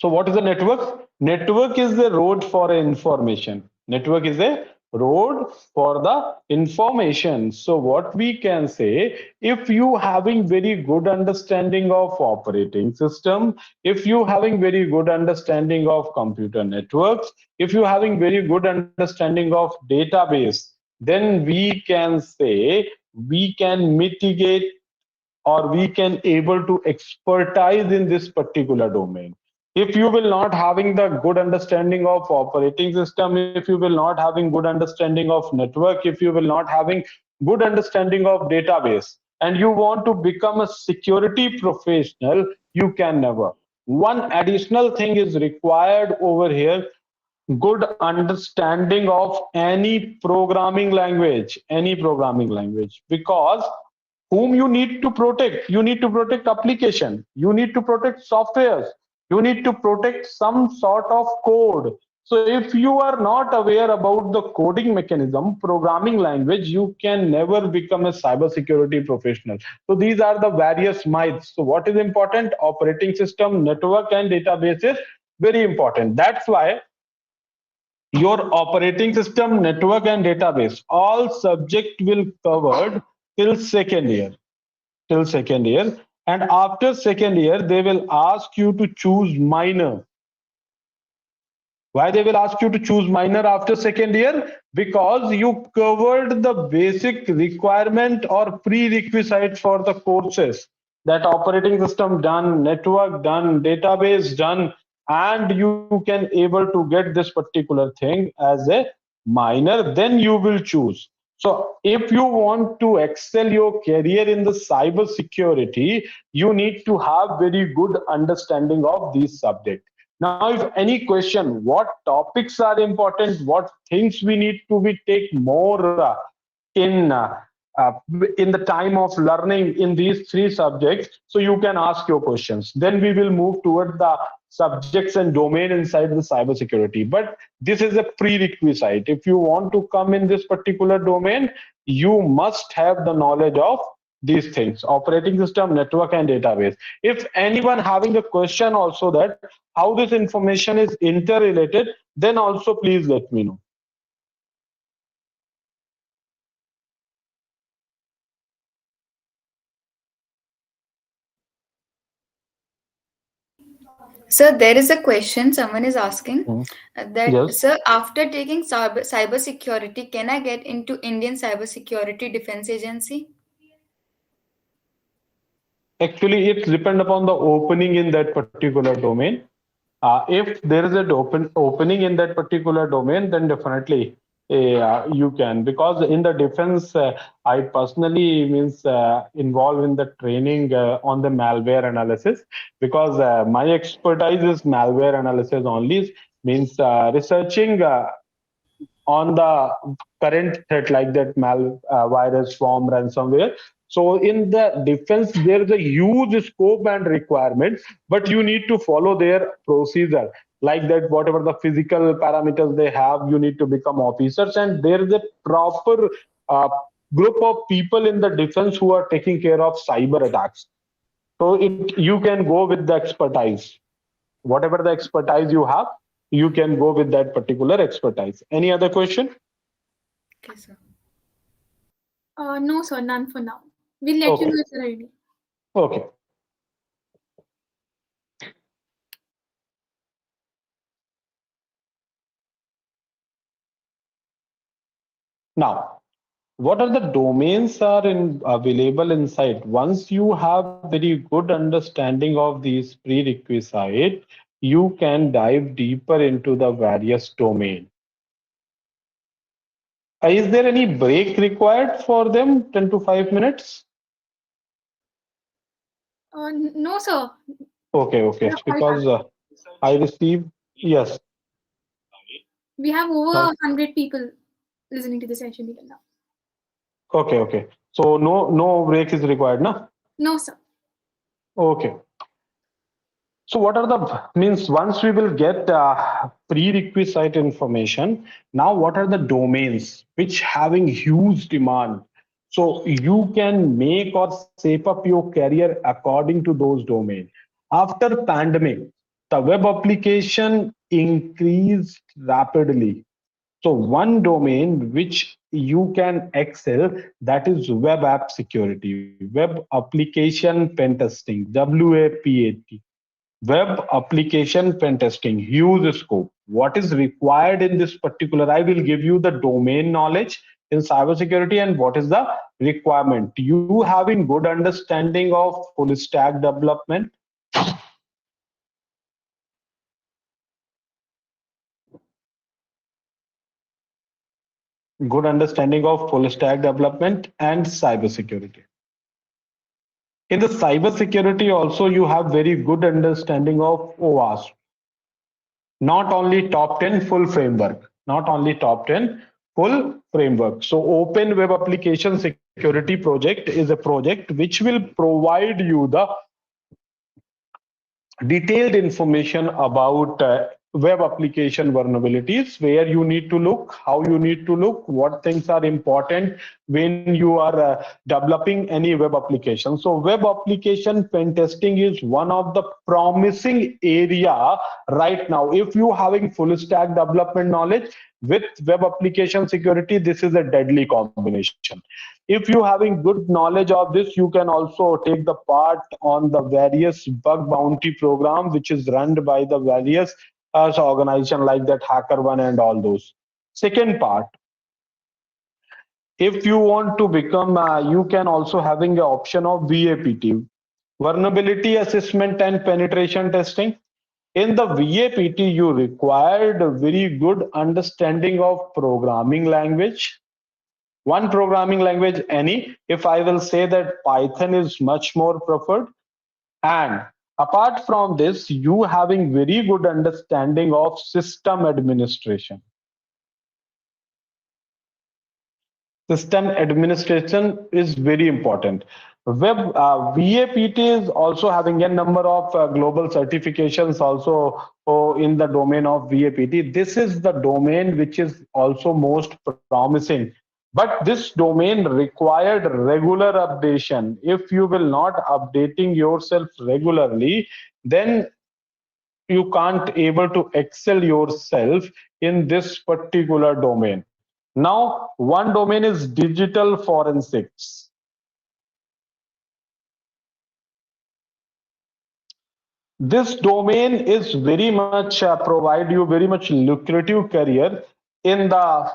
So what is a network? Network is the road for information. Network is a road for the information. So what we can say, if you having very good understanding of operating system, if you having very good understanding of computer networks, if you having very good understanding of database, then we can say we can mitigate, or we can able to expertise in this particular domain. If you will not having the good understanding of operating system, if you will not having good understanding of network, if you will not having good understanding of database, and you want to become a security professional, you can never. One additional thing is required over here: good understanding of any programming language. Because whom you need to protect, you need to protect application, you need to protect softwares, you need to protect some sort of code. So if you are not aware about the coding mechanism, programming language, you can never become a cybersecurity professional. So these are the various myths. So what is important? Operating system, network, and databases, very important. That's why your operating system, network, and database, all subject will covered till second year. Till second year. And after second year, they will ask you to choose minor. Why they will ask you to choose minor after second year? Because you covered the basic requirement or prerequisite for the courses. That operating system done, network done, database done, and you can able to get this particular thing as a minor, then you will choose. So if you want to excel your career in the cyber security, you need to have very good understanding of these subjects. Now, if any question, what topics are important, what things we need to be take more in uh, uh, in the time of learning in these three subjects, so you can ask your questions. Then we will move toward the subjects and domain inside the cybersecurity. But this is a prerequisite. If you want to come in this particular domain, you must have the knowledge of these things: operating system, network, and database. If anyone having a question also that how this information is interrelated, then also please let me know. So there is a question someone is asking Hmm. that, Yes. sir, after taking cybersecurity, can I get into Indian Cybersecurity Defense Agency? Actually, it depends upon the opening in that particular domain. If there is an opening in that particular domain, then definitely you can. Because in the defense, I personally means involved in the training on the malware analysis. Because my expertise is malware analysis only. Means researching on the current threat like that virus, form, ransomware. So in the defense, there is a huge scope and requirement, but you need to follow their procedure. Like that, whatever the physical parameters they have, you need to become officers, and there is a proper uh, group of people in the defense who are taking care of cyber attacks. So you can go with the expertise. Whatever the expertise you have, you can go with that particular expertise. Any other question? Okay, sir. No, sir, none for now. We'll let you know Okay. if there are any. Okay. Now, what are the domains are available inside? Once you have very good understanding of these prerequisites, you can dive deeper into the various domain. Is there any break required for them? 10 to 5 minutes? No, sir. Okay, We okay. are quite Because active. I received, yes. We have over Now, 100 people listening to the session even now. okay, okay. So no break is required, na? No, sir. Okay. So what are the means once we will get prerequisite information, now what are the domains which having huge demand? So you can make or shape up your career according to those domains. After pandemic, the web application increased rapidly. So one domain which you can excel, that is web app security, web application pen testing, WAPAT. Web application pen testing, huge scope. What is required in this particular? I will give you the domain knowledge in cybersecurity and what is the requirement. You having good understanding of full stack development, good understanding of full stack development and cybersecurity. In the cybersecurity, also you have very good understanding of OWASP, not only top 10 full framework, not only top 10 full framework. So open web application security project is a project which will provide you the detailed information about web application vulnerabilities, where you need to look, how you need to look, what things are important when you are developing any web application. So web application pen testing is one of the promising area right now. If you having full stack development knowledge, with web application security, this is a deadly combination. If you having good knowledge of this, you can also take the part on the various bug bounty program which is run by the various organization like that HackerOne and all those. Second part, if you want to become you can also having the option of VAPT, vulnerability assessment and penetration testing. In the VAPT you required a very good understanding of programming language. One programming language any, if I will say that Python is much more preferred. And apart from this, you having very good understanding of system administration. System administration is very important. Web VAPT is also having a number of global certifications also in the domain of VAPT. This is the domain which is also most promising. But this domain required regular updation. If you will not updating yourself regularly, then you can't able to excel yourself in this particular domain. Now, one domain is digital forensics. This domain is very much provide you very much lucrative career in the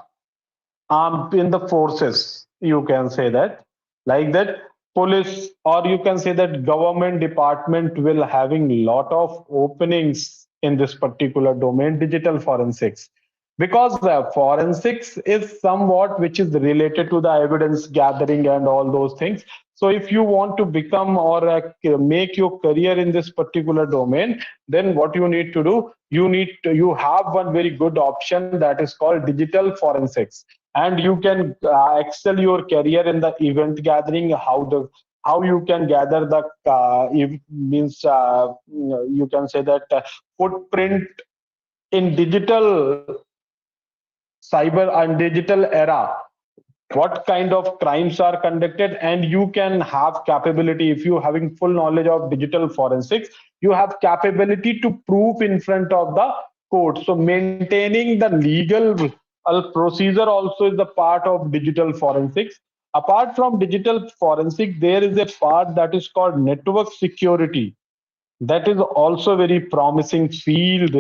forces. You can say that like that police, or you can say that government department will having lot of openings in this particular domain, digital forensics, because the forensics is somewhat which is related to the evidence gathering and all those things. So if you want to become or make your career in this particular domain, then what you need to do, you have one very good option that is called digital forensics. And you can excel your career in the event gathering, how you can gather the means you can say that footprint in digital cyber and digital era, what kind of crimes are conducted. And you can have capability, if you having full knowledge of digital forensics, you have capability to prove in front of the court. So maintaining the legal procedure also is the part of digital forensics. Apart from digital forensic, there is a part that is called network security. That is also very promising field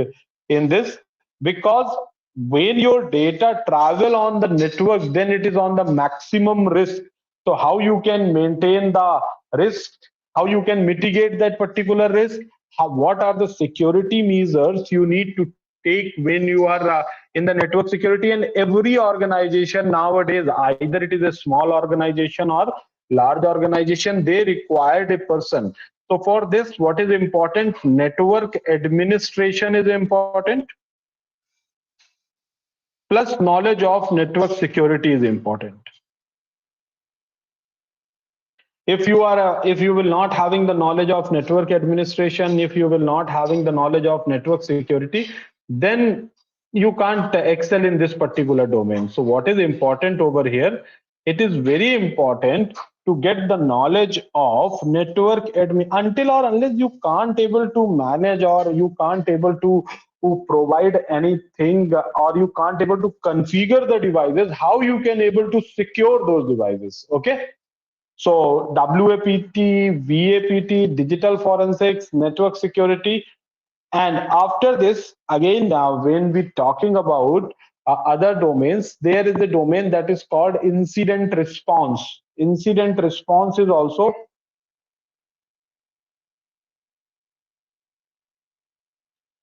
in this, because when your data travel on the network, then it is on the maximum risk. So how you can maintain the risk, how you can mitigate that particular risk, what are the security measures you need to take when you are in the network security. And every organization nowadays, either it is a small organization or large organization, they required a person. So for this, what is important? Network administration is important. Plus knowledge of network security is important. If you will not having the knowledge of network administration, if you will not having the knowledge of network security, then you can't excel in this particular domain. So what is important over here, it is very important to get the knowledge of network admin. Until or unless you can't able to manage, or you can't able to provide anything, or you can't able to configure the devices, how you can able to secure those devices. Okay, so WAPT, VAPT, digital forensics, network security. And after this, again, now when we talking about other domains, there is a domain that is called incident response. Incident response is also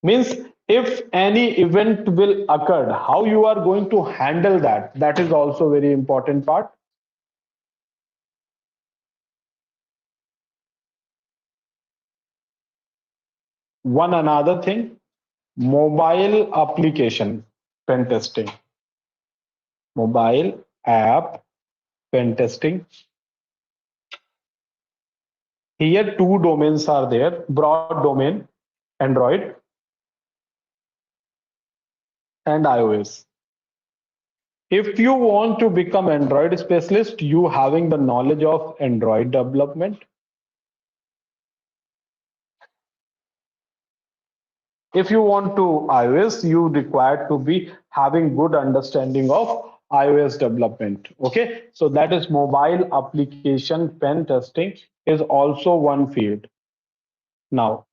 means if any event will occur, how you are going to handle that. That is also very important part. One another thing, mobile application pen testing, mobile app pen testing. Here two domains are there, broad domain, Android and iOS. If you want to become Android specialist, you having the knowledge of Android development, If you want to iOS, you require to be having good understanding of iOS development. Okay, so that is mobile application pen testing is also one field. Now,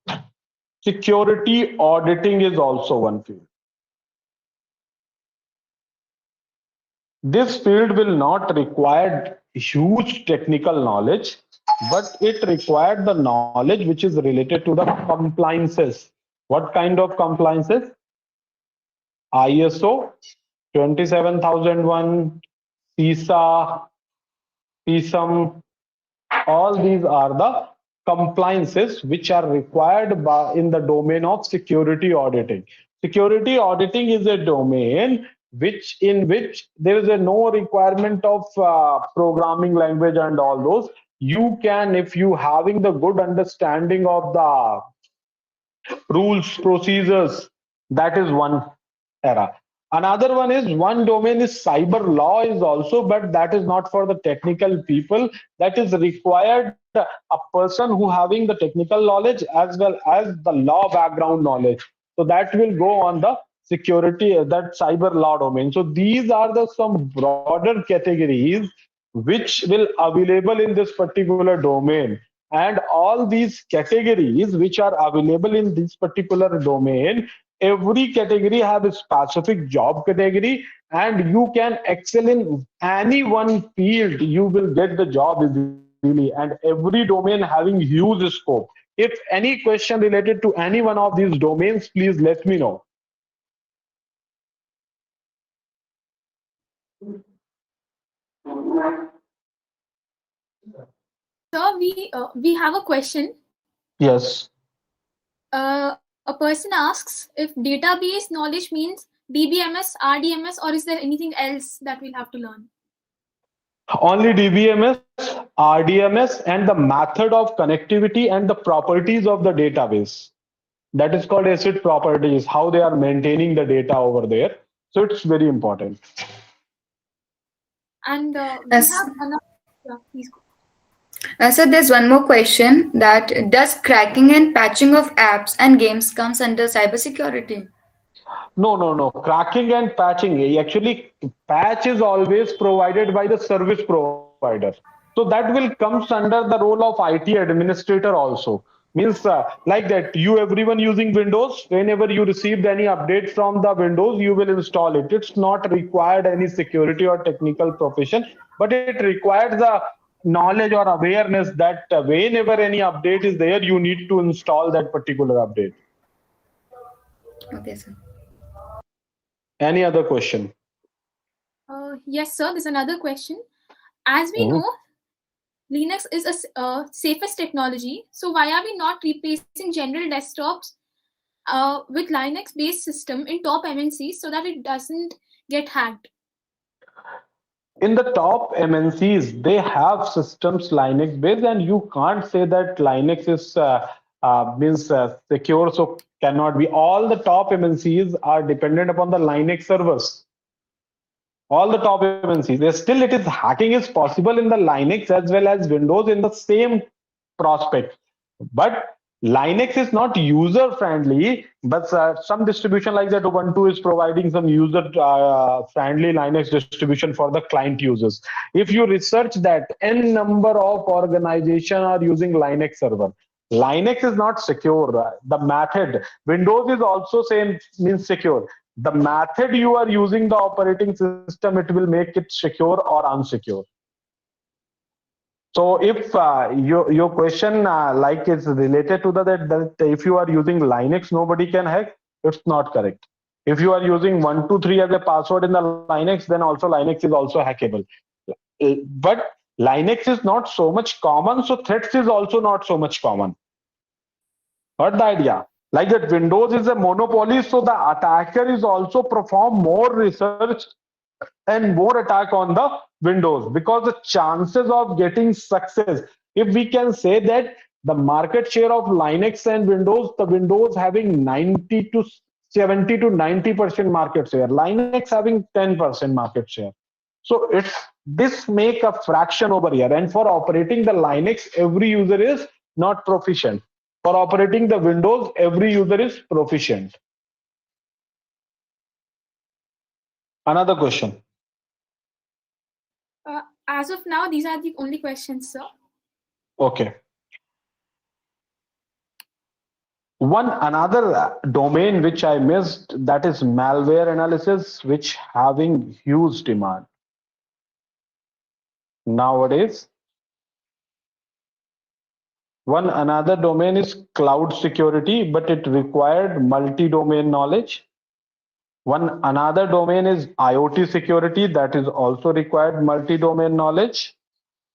security auditing is also one field. This field will not require huge technical knowledge, but it required the knowledge which is related to the compliances. What kind of compliances? ISO 27001, CISA, PSM, all these are the compliances which are required in the domain of security auditing. Security auditing is a domain which there is a no requirement of programming language and all those. You can, if you having the good understanding of the rules, procedures, that is one era. Another one is, one domain is cyber law is also, but that is not for the technical people. That is required a person who having the technical knowledge as well as the law background knowledge. So that will go on the security, that cyber law domain. So these are the some broader categories which will available in this particular domain, and all these categories which are available in this particular domain, every category have a specific job category, and you can excel in any one field, you will get the job easily, and every domain having huge scope. If any question related to any one of these domains, please let me know. Sir, we have a question. Yes. A person asks if database knowledge means DBMS, RDMS, or is there anything else that we'll have to learn? Only DBMS, RDMS, and the method of connectivity and the properties of the database. That is called asset properties, how they are maintaining the data over there. So it's very important. And we As, have another. Yeah, please go. so there's one more question, that does cracking and patching of apps and games comes under cybersecurity? No. Cracking and patching. Actually, patch is always provided by the service provider. So that will comes under the role of IT administrator also. Means like that, you everyone using Windows, whenever you received any update from the Windows, you will install it. It's not required any security or technical profession, but it requires the knowledge or awareness that whenever any update is there, you need to install that particular update. Okay, sir. Any other question? Yes, sir. There's another question. As we Mhm. know, Linux is a safest technology. So why are we not replacing general desktops with Linux-based system in top MNCs so that it doesn't get hacked? In the top MNCs, they have systems Linux based, and you can't say that Linux is means secure, so cannot be. All the top MNCs are dependent upon the Linux servers. All the top MNCs, they still, it is hacking is possible in the Linux as well as Windows in the same prospect. But Linux is not user friendly, but some distribution like that Ubuntu is providing some user friendly Linux distribution for the client users. If you research that, n number of organization are using Linux server. Linux is not secure. The method, Windows is also same, means secure. The method you are using the operating system, it will make it secure or unsecure. So if your question like is related to that if you are using Linux, nobody can hack, it's not correct. If you are using 123 as a password in the Linux, then also Linux is also hackable. But Linux is not so much common, so threats is also not so much common. What the idea? Like that, Windows is a monopoly, so the attacker is also perform more research and more attack on the Windows, because the chances of getting success, if we can say that the market share of Linux and Windows, the Windows having 90 to 70 to 90% market share, Linux having 10% market share. So it's this make a fraction over here, and for operating the Linux, every user is not proficient. For operating the Windows, every user is proficient. Another question. As of now, these are the only questions, sir. Okay. One another domain which I missed, that is malware analysis, which having huge demand nowadays. One another domain is cloud security, but it required multi-domain knowledge. One another domain is IoT security, that is also required multi-domain knowledge.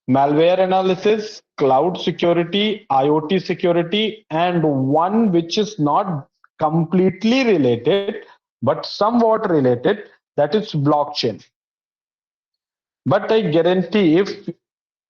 Malware analysis, cloud security, IoT security, and one which is not completely related but somewhat related, that is blockchain. But I guarantee if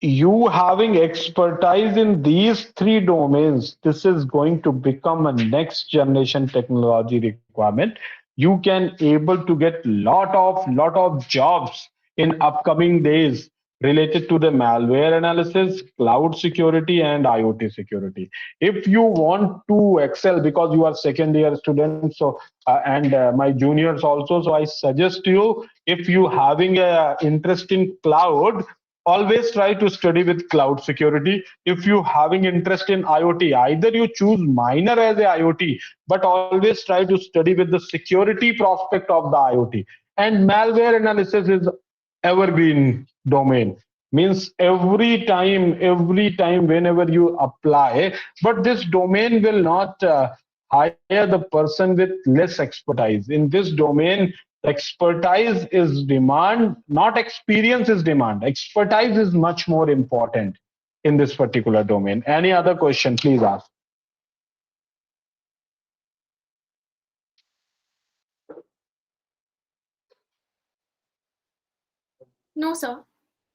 you having expertise in these three domains, this is going to become a next generation technology requirement. You can able to get lot of jobs in upcoming days related to the malware analysis, cloud security, and IoT security. If you want to excel, because you are second year students, so and my juniors also, so I suggest you, if you having a interest in cloud, always try to study with cloud security. If you having interest in IoT, either you choose minor as a IoT, but always try to study with the security prospect of the IoT. And malware analysis is evergreen domain, means every time whenever you apply, but this domain will not hire the person with less expertise. In this domain, expertise is demand, not experience is demand. Expertise is much more important in this particular domain. Any other question, please ask. No, sir.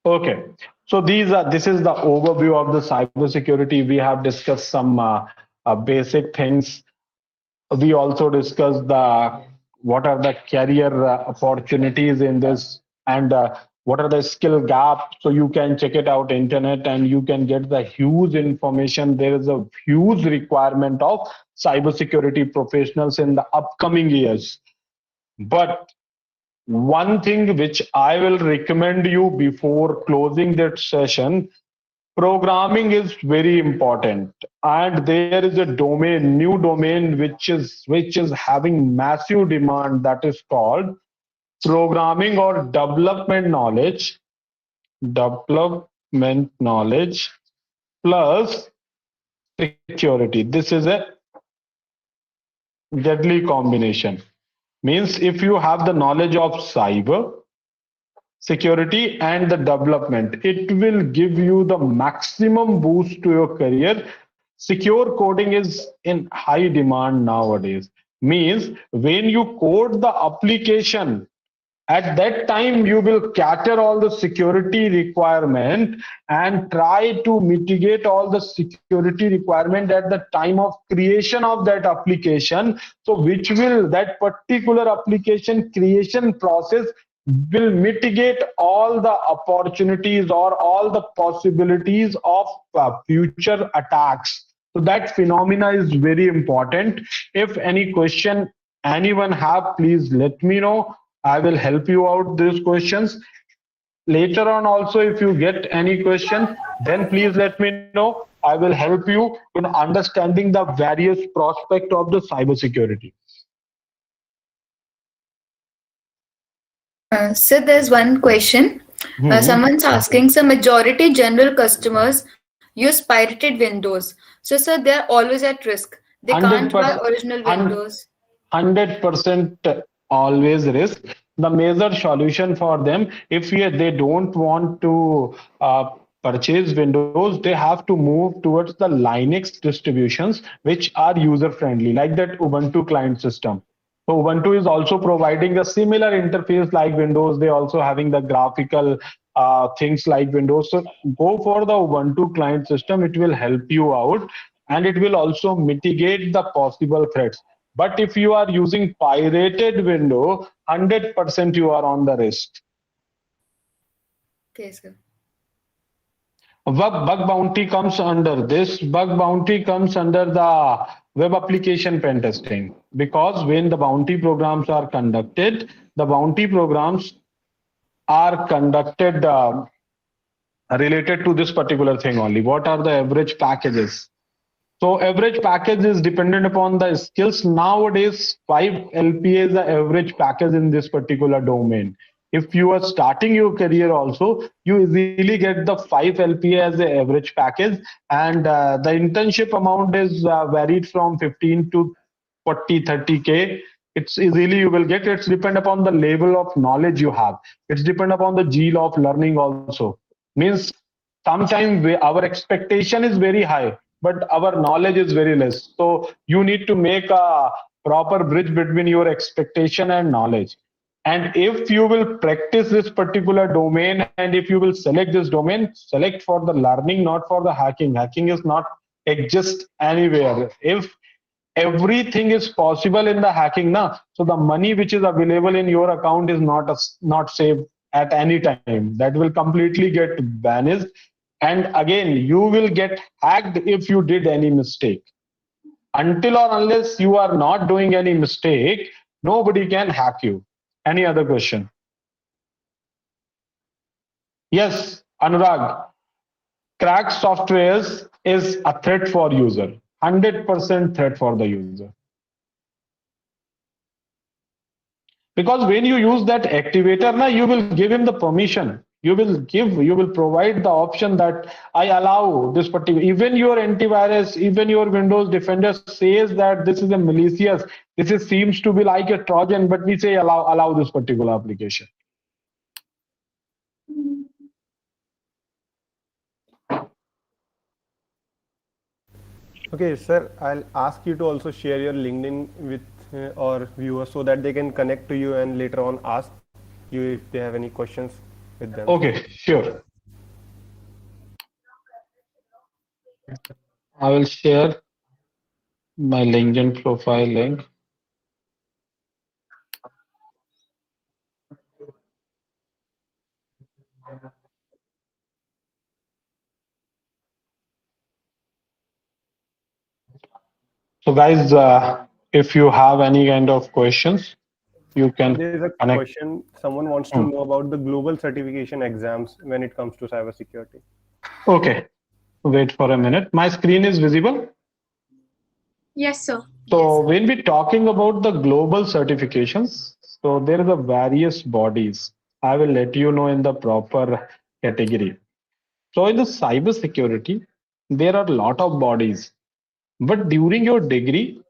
Okay, so this is the overview of the cybersecurity. We have discussed some basic things. We also discussed the what are the career opportunities in this, and what are the skill gaps. So you can check it out internet and you can get the huge information. There is a huge requirement of cybersecurity professionals in the upcoming years. But one thing which I will recommend you before closing that session, programming is very important, and there is a domain, new domain, which is having massive demand, that is called programming or development knowledge plus security. This is a deadly combination. Means if you have the knowledge of cyber security and the development, it will give you the maximum boost to your career. Secure coding is in high demand nowadays. Means when you code the application, at that time you will cater all the security requirement and try to mitigate all the security requirement at the time of creation of that application. So which will, that particular application creation process will mitigate all the opportunities or all the possibilities of future attacks. So that phenomena is very important. If any question anyone have, please let me know. I will help you out these questions. Later on also, if you get any question, then please let me know. I will help you in understanding the various prospect of the cybersecurity. So there's one question. Mhm. Someone's asking, so majority general customers use pirated Windows. So sir, they're always at risk. They can't buy 100%, original Windows. 100% always risk. The major solution for them, if they don't want to purchase Windows, they have to move towards the Linux distributions, which are user friendly, like that Ubuntu client system. So Ubuntu is also providing a similar interface like Windows. They also having the graphical things like Windows. So go for the Ubuntu client system. It will help you out, and it will also mitigate the possible threats. But if you are using pirated window, 100% you are on the risk. Okay, sir. Bug bounty comes under this. Bug bounty comes under the web application pen testing, because when the bounty programs are conducted, the bounty programs are conducted related to this particular thing only. What are the average packages? So average package is dependent upon the skills. Nowadays, 5 LPA is the average package in this particular domain. If you are starting your career also, you easily get the 5 LPA as the average package. And the internship amount is varied from 15 to 40, 30K. It's easily you will get. It's depend upon the level of knowledge you have. It's depend upon the zeal of learning also. Means sometimes our expectation is very high, but our knowledge is very less. So you need to make a proper bridge between your expectation and knowledge. And if you will practice this particular domain, and if you will select this domain, select for the learning, not for the hacking. Hacking is not exist anywhere. If everything is possible in the hacking now, so the money which is available in your account is not safe at any time. That will completely get vanished, and again you will get hacked if you did any mistake. Until or unless you are not doing any mistake, nobody can hack you. Any other question? Yes, Anurag. Cracked softwares is a threat for user. 100% threat for the user. Because when you use that activator, na, you will give him the permission. You will provide the option that I allow this particular, even your antivirus, even your Windows Defender says that this is a malicious, this is seems to be like a Trojan, but we say allow this particular application. Okay, sir, I'll ask you to also share your LinkedIn with our viewers so that they can connect to you and later on ask you if they have any questions with them. Okay, sure. I will share my LinkedIn profile link. So guys, if you have any kind of questions, you can There is a connect. question. Someone wants to Hmm. know about the global certification exams when it comes to cybersecurity. Okay, wait for a minute. My screen is visible. Yes, sir. So when we're talking about the global certifications, so there are the various bodies. I will let you know in the proper category. So in the cyber security, there are a lot of bodies. But during your degree,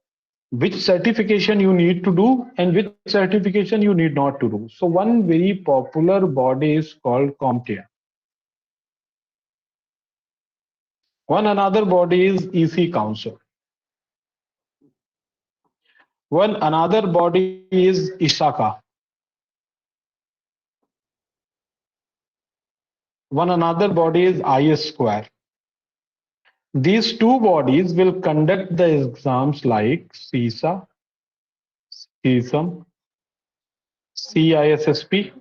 which certification you need to do and which certification you need not to do. So one very popular body is called CompTIA. One another body is EC Council. One another body is ISACA. One another body is IS Square. These two bodies will conduct the exams like CISA, CISM, CISSP.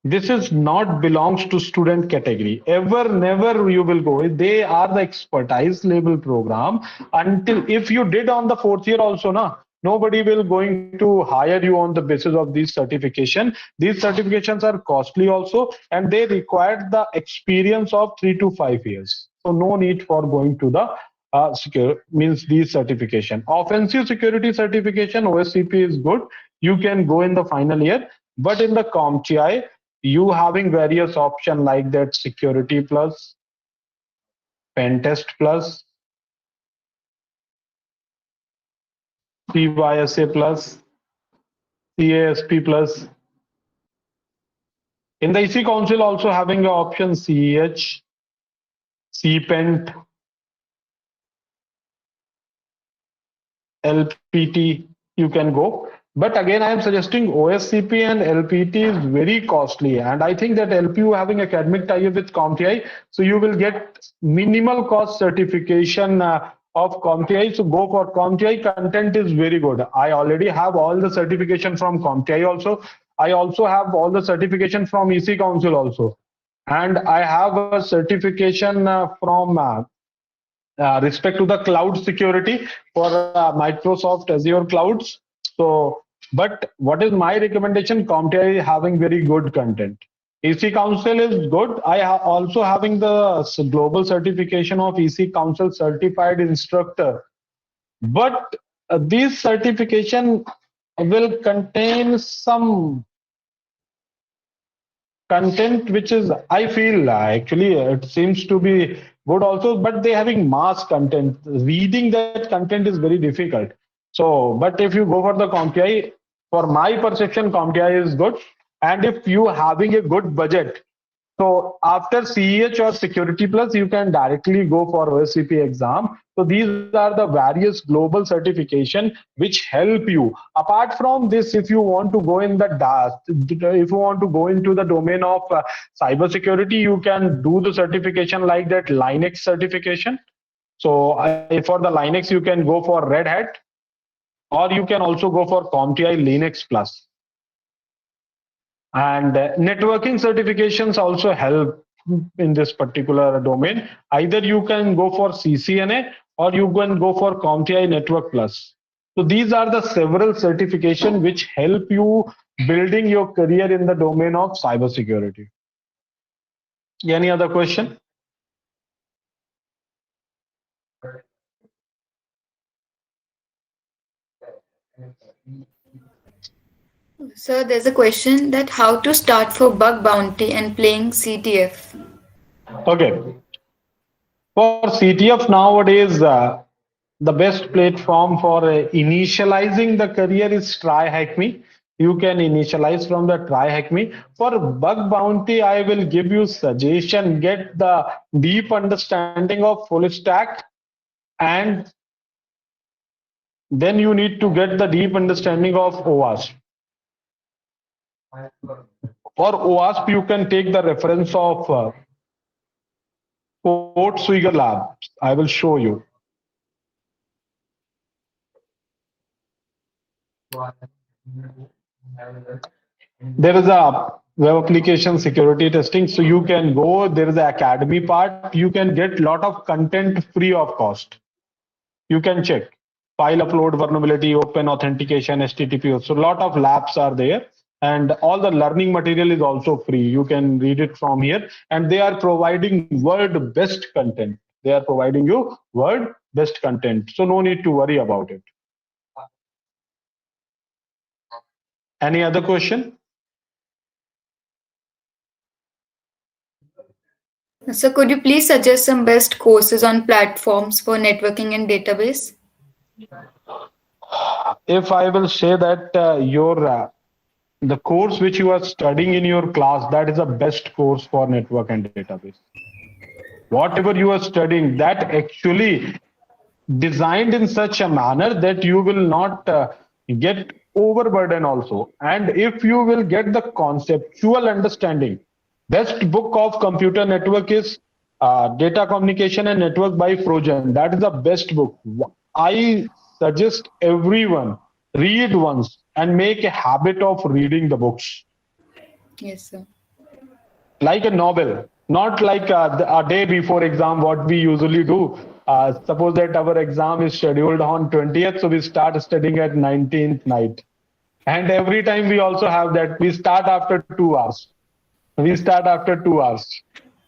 This is not belongs to student category. Ever, never you will go. They are the expertise level program. Until if you did on the fourth year also, na, nobody will going to hire you on the basis of these certification. These certifications are costly also, and they require the experience of 3 to 5 years. So no need for going to the secure means these certification. Offensive security certification OSCP is good. You can go in the final year, but in the CompTIA, you having various option like that security plus, pen test plus, CYSA plus, CASP plus. In the EC Council also having the option CEH, CPENT, LPT, you can go. But again, I am suggesting OSCP and LPT is very costly. And I think that LPU having academic tie-up with CompTIA, so you will get minimal cost certification of CompTIA. So go for CompTIA. Content is very good. I already have all the certification from CompTIA also. I also have all the certification from EC Council also. and I have a certification from respect to the cloud security for Microsoft Azure clouds. So, but what is my recommendation? CompTIA is having very good content. EC Council is good. Also having the global certification of EC Council certified instructor. But this certification will contain some content which is, I feel, actually it seems to be good also, but they having mass content. Reading that content is very difficult. So but if you go for the CompTIA, for my perception, CompTIA is good. And if you having a good budget, so after CEH or Security Plus, you can directly go for OSCP exam. So these are the various global certification which help you. Apart from this, if you want to go in the if you want to go into the domain of cybersecurity, you can do the certification like that Linux certification. So for the Linux, you can go for Red Hat, or you can also go for CompTIA Linux Plus. And networking certifications also help in this particular domain. Either you can go for CCNA or you can go for CompTIA Network Plus. So these are the several certification which help you building your career in the domain of cybersecurity. Any other question? So there's a question that how to start for bug bounty and playing CTF. Okay. For CTF nowadays, the best platform for initializing the career is TryHackMe. You can initialize from the TryHackMe. For bug bounty, I will give you suggestion. Get the deep understanding of full stack, and then you need to get the deep understanding of OWASP. For OWASP, you can take the reference of Fort Swigger Labs. I will show you. There is a web application security testing, so you can go. There is an academy part. You can get lot of content free of cost. You can check file upload vulnerability, open authentication, HTTP. So lot of labs are there, and all the learning material is also free. You can read it from here, and they are providing world best content. They are providing you world best content, so no need to worry about it. Any other question? So could you please suggest some best courses on platforms for networking and database? If I will say that your the course which you are studying in your class, that is the best course for network and database. Whatever you are studying, that actually designed in such a manner that you will not get overburden also. And if you will get the conceptual understanding, best book of computer network is Data Communication and Network by Projan. That is the best book. I suggest everyone read once and make a habit of reading the books Yes, sir. like a novel, not like a day before exam. What we usually do, suppose that our exam is scheduled on 20th, so we start studying at 19th night. And every time we also have that we start after 2 hours. We start after 2 hours,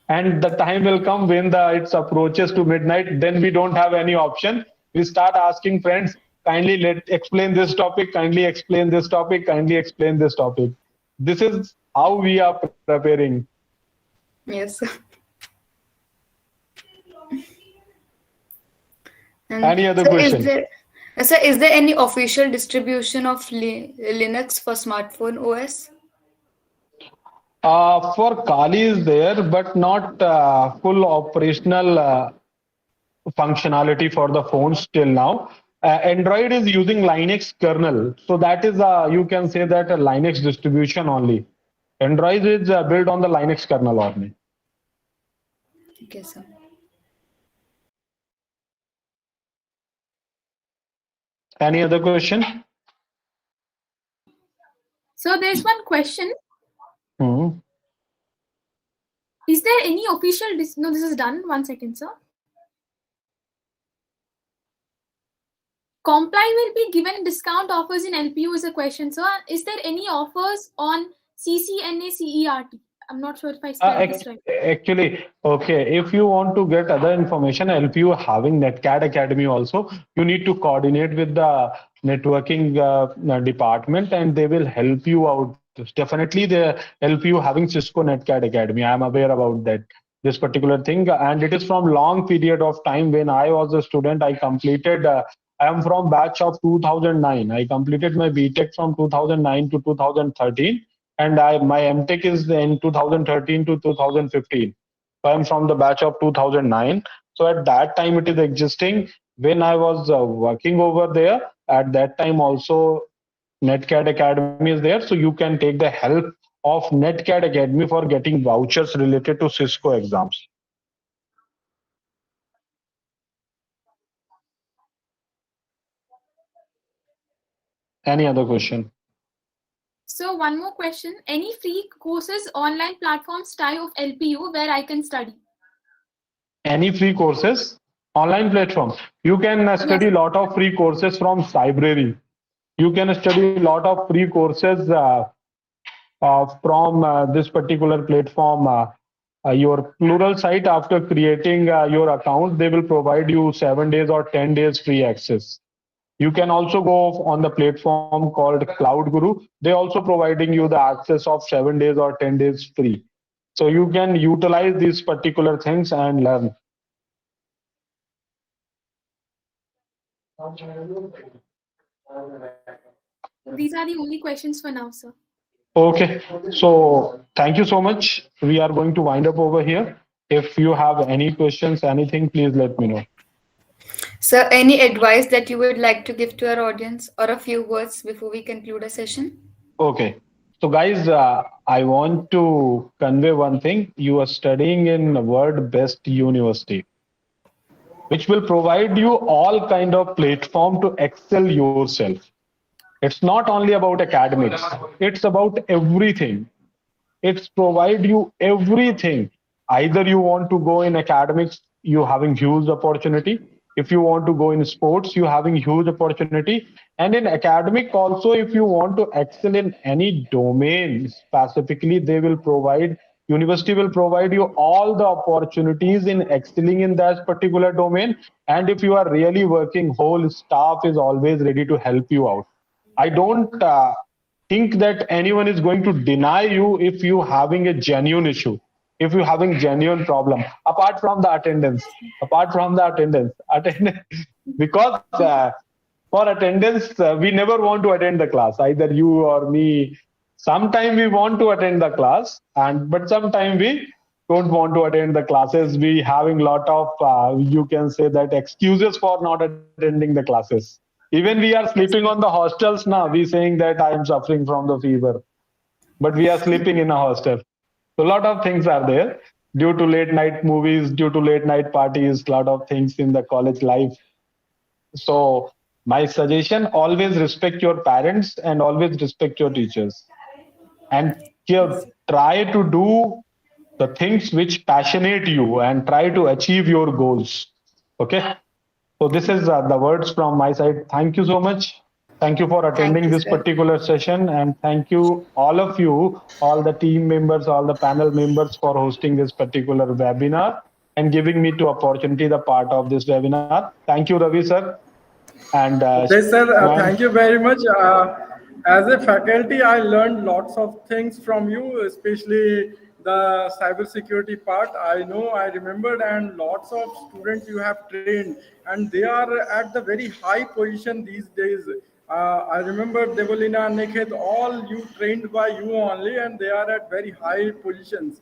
and the time will come when the it approaches to midnight. Then we don't have any option. We start asking friends, kindly let explain this topic, kindly explain this topic, kindly explain this topic. This is how we are preparing. Yes, sir. And Any other so question? is there any official distribution of Linux for smartphone OS? For Kali is there, but not full operational functionality for the phones till now. Android is using Linux kernel, so that is you can say that a Linux distribution only. Android is built on the Linux kernel only. Okay, sir. Any other question? So there's one question. Hmm. Is there any official no, this is done. 1 second, sir. Comply will be given discount offers in LPU is a question, sir. And is there any offers on CCNA CERT? I'm not sure if I spelled this right. Actually, okay, if you want to get other information, LPU having NetCAD Academy also, you need to coordinate with the networking department and they will help you out. Definitely, the LPU having Cisco NetCAD Academy. I am aware about that, this particular thing. And it is from long period of time when I was a student, I completed, I am from batch of 2009. I completed my BTech from 2009 to 2013 and my MTech is in 2013 to 2015. So I'm from the batch of 2009. So at that time it is existing. When I was working over there, at that time also NetCAD Academy is there. So you can take the help of NetCAD Academy for getting vouchers related to Cisco exams. Any other question? So one more question. Any free courses, online platforms type of LPU where I can study? Any free courses? Online platform. You can Yes. study a lot of free courses from Cybrary. You can study a lot of free courses from this particular platform. Your plural site, after creating your account, they will provide you 7 days or 10 days free access. You can also go on the platform called Cloud Guru. They also providing you the access of 7 days or 10 days free. So you can utilize these particular things and learn. These are the only questions for now, sir. Okay, so thank you so much. We are going to wind up over here. If you have any questions, anything, please let me know. Sir, any advice that you would like to give to our audience or a few words before we conclude our session? Okay. So guys, I want to convey one thing. You are studying in world best university, which will provide you all kind of platform to excel yourself. It's not only about academics. It's about everything. It's provide you everything. Either you want to go in academics, you having huge opportunity. If you want to go in sports, you having huge opportunity. And in academic also, if you want to excel in any domain specifically, they will provide, university will provide you all the opportunities in excelling in that particular domain. And if you are really working, whole staff is always ready to help you out. I don't think that anyone is going to deny you if you having a genuine issue, if you having genuine problem, apart from the attendance because for attendance we never want to attend the class, either you or me. Sometime we want to attend the class, and but sometime we don't want to attend the classes. We having lot of you can say that excuses for not attending the classes. Even we are sleeping on the hostels now. We saying that I am suffering from the fever, but we are sleeping in a hostel. So a lot of things are there due to late night movies, due to late night parties, a lot of things in the college life. So my suggestion, always respect your parents and always respect your teachers. And here, try to do the things which passionate you and try to achieve your goals. Okay. So this is the words from my side. Thank you so much. Thank you for Thank attending you, this sir. particular session, and thank you, all of you, all the team members, all the panel members for hosting this particular webinar and giving me to opportunity the part of this webinar. Thank you, Ravi sir, and Awdhesh sir, ma'am. thank you very much. As a faculty, I learned lots of things from you, especially the cybersecurity part. I remembered, and lots of students you have trained, and they are at the very high position these days. I remember Devolina, Nikhet, all you trained by you only, and they are at very high positions.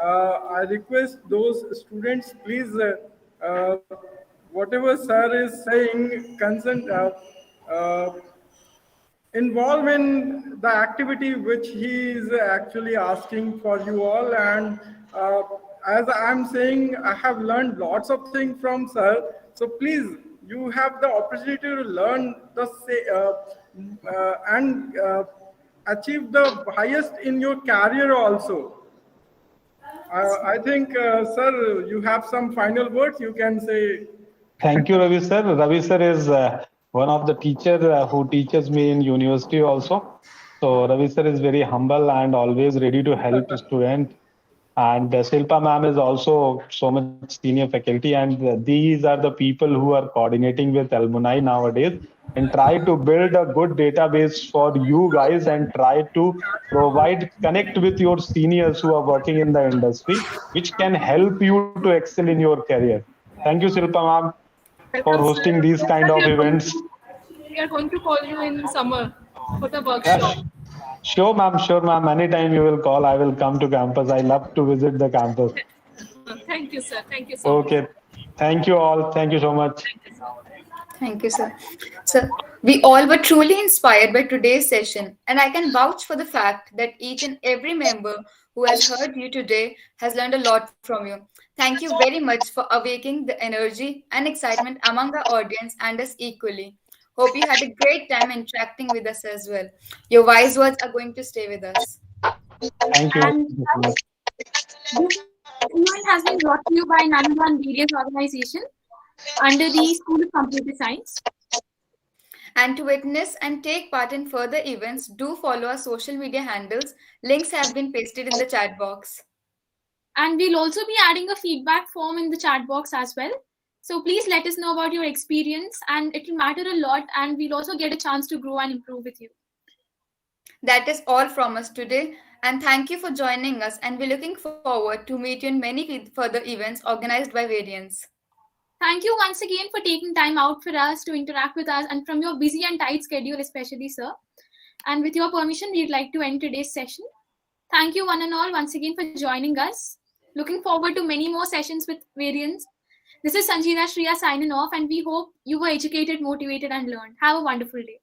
I request those students, please, whatever sir is saying, uh, involve in the activity which he is actually asking for you all. And as I'm saying, I have learned lots of things from sir. So please, you have the opportunity to learn and achieve the highest in your career also. I think, sir, you have some final words you can say. Thank you, Ravi sir. Ravi sir is one of the teacher who teaches me in university also. So Ravi sir is very humble and always ready to help student. And Silpa ma'am is also so much senior faculty, and these are the people who are coordinating with alumni nowadays and try to build a good database for you guys and try to provide connect with your seniors who are working in the industry, which can help you to excel in your career. Thank you, Silpa ma'am, for Welcome, sir. hosting these kind Sir, of events. we are going to call you in summer for the Yes, workshop. sure, ma'am. Sure, ma'am. Anytime you will call, I will come to campus. I love to visit the campus. Thank you, sir. Thank you so much. Okay. Thank you all. Thank you so much. Thank you, sir. Sir, we all were truly inspired by today's session, and I can vouch for the fact that each and every member who has heard you today has learned a lot from you. Thank you very much for awakening the energy and excitement among our audience and us equally. Hope you had a great time interacting with us as well. Your wise words are going to stay with us. Thank you. And Thank you so much. this event has been brought to you by Nalanda and various organizations under the School of Computer Science. And to witness and take part in further events, do follow our social media handles. Links have been pasted in the chat box. And we'll also be adding a feedback form in the chat box as well. So please let us know about your experience, and it will matter a lot, and we'll also get a chance to grow and improve with you. That is all from us today. And thank you for joining us. And we're looking forward to meet you in many further events organized by Variance. Thank you once again for taking time out for us to interact with us and from your busy and tight schedule, especially, sir. And with your permission, we'd like to end today's session. Thank you one and all once again for joining us. Looking forward to many more sessions with Variance. This is Sanjeeva Shriya signing off, and we hope you were educated, motivated, and learned. Have a wonderful day.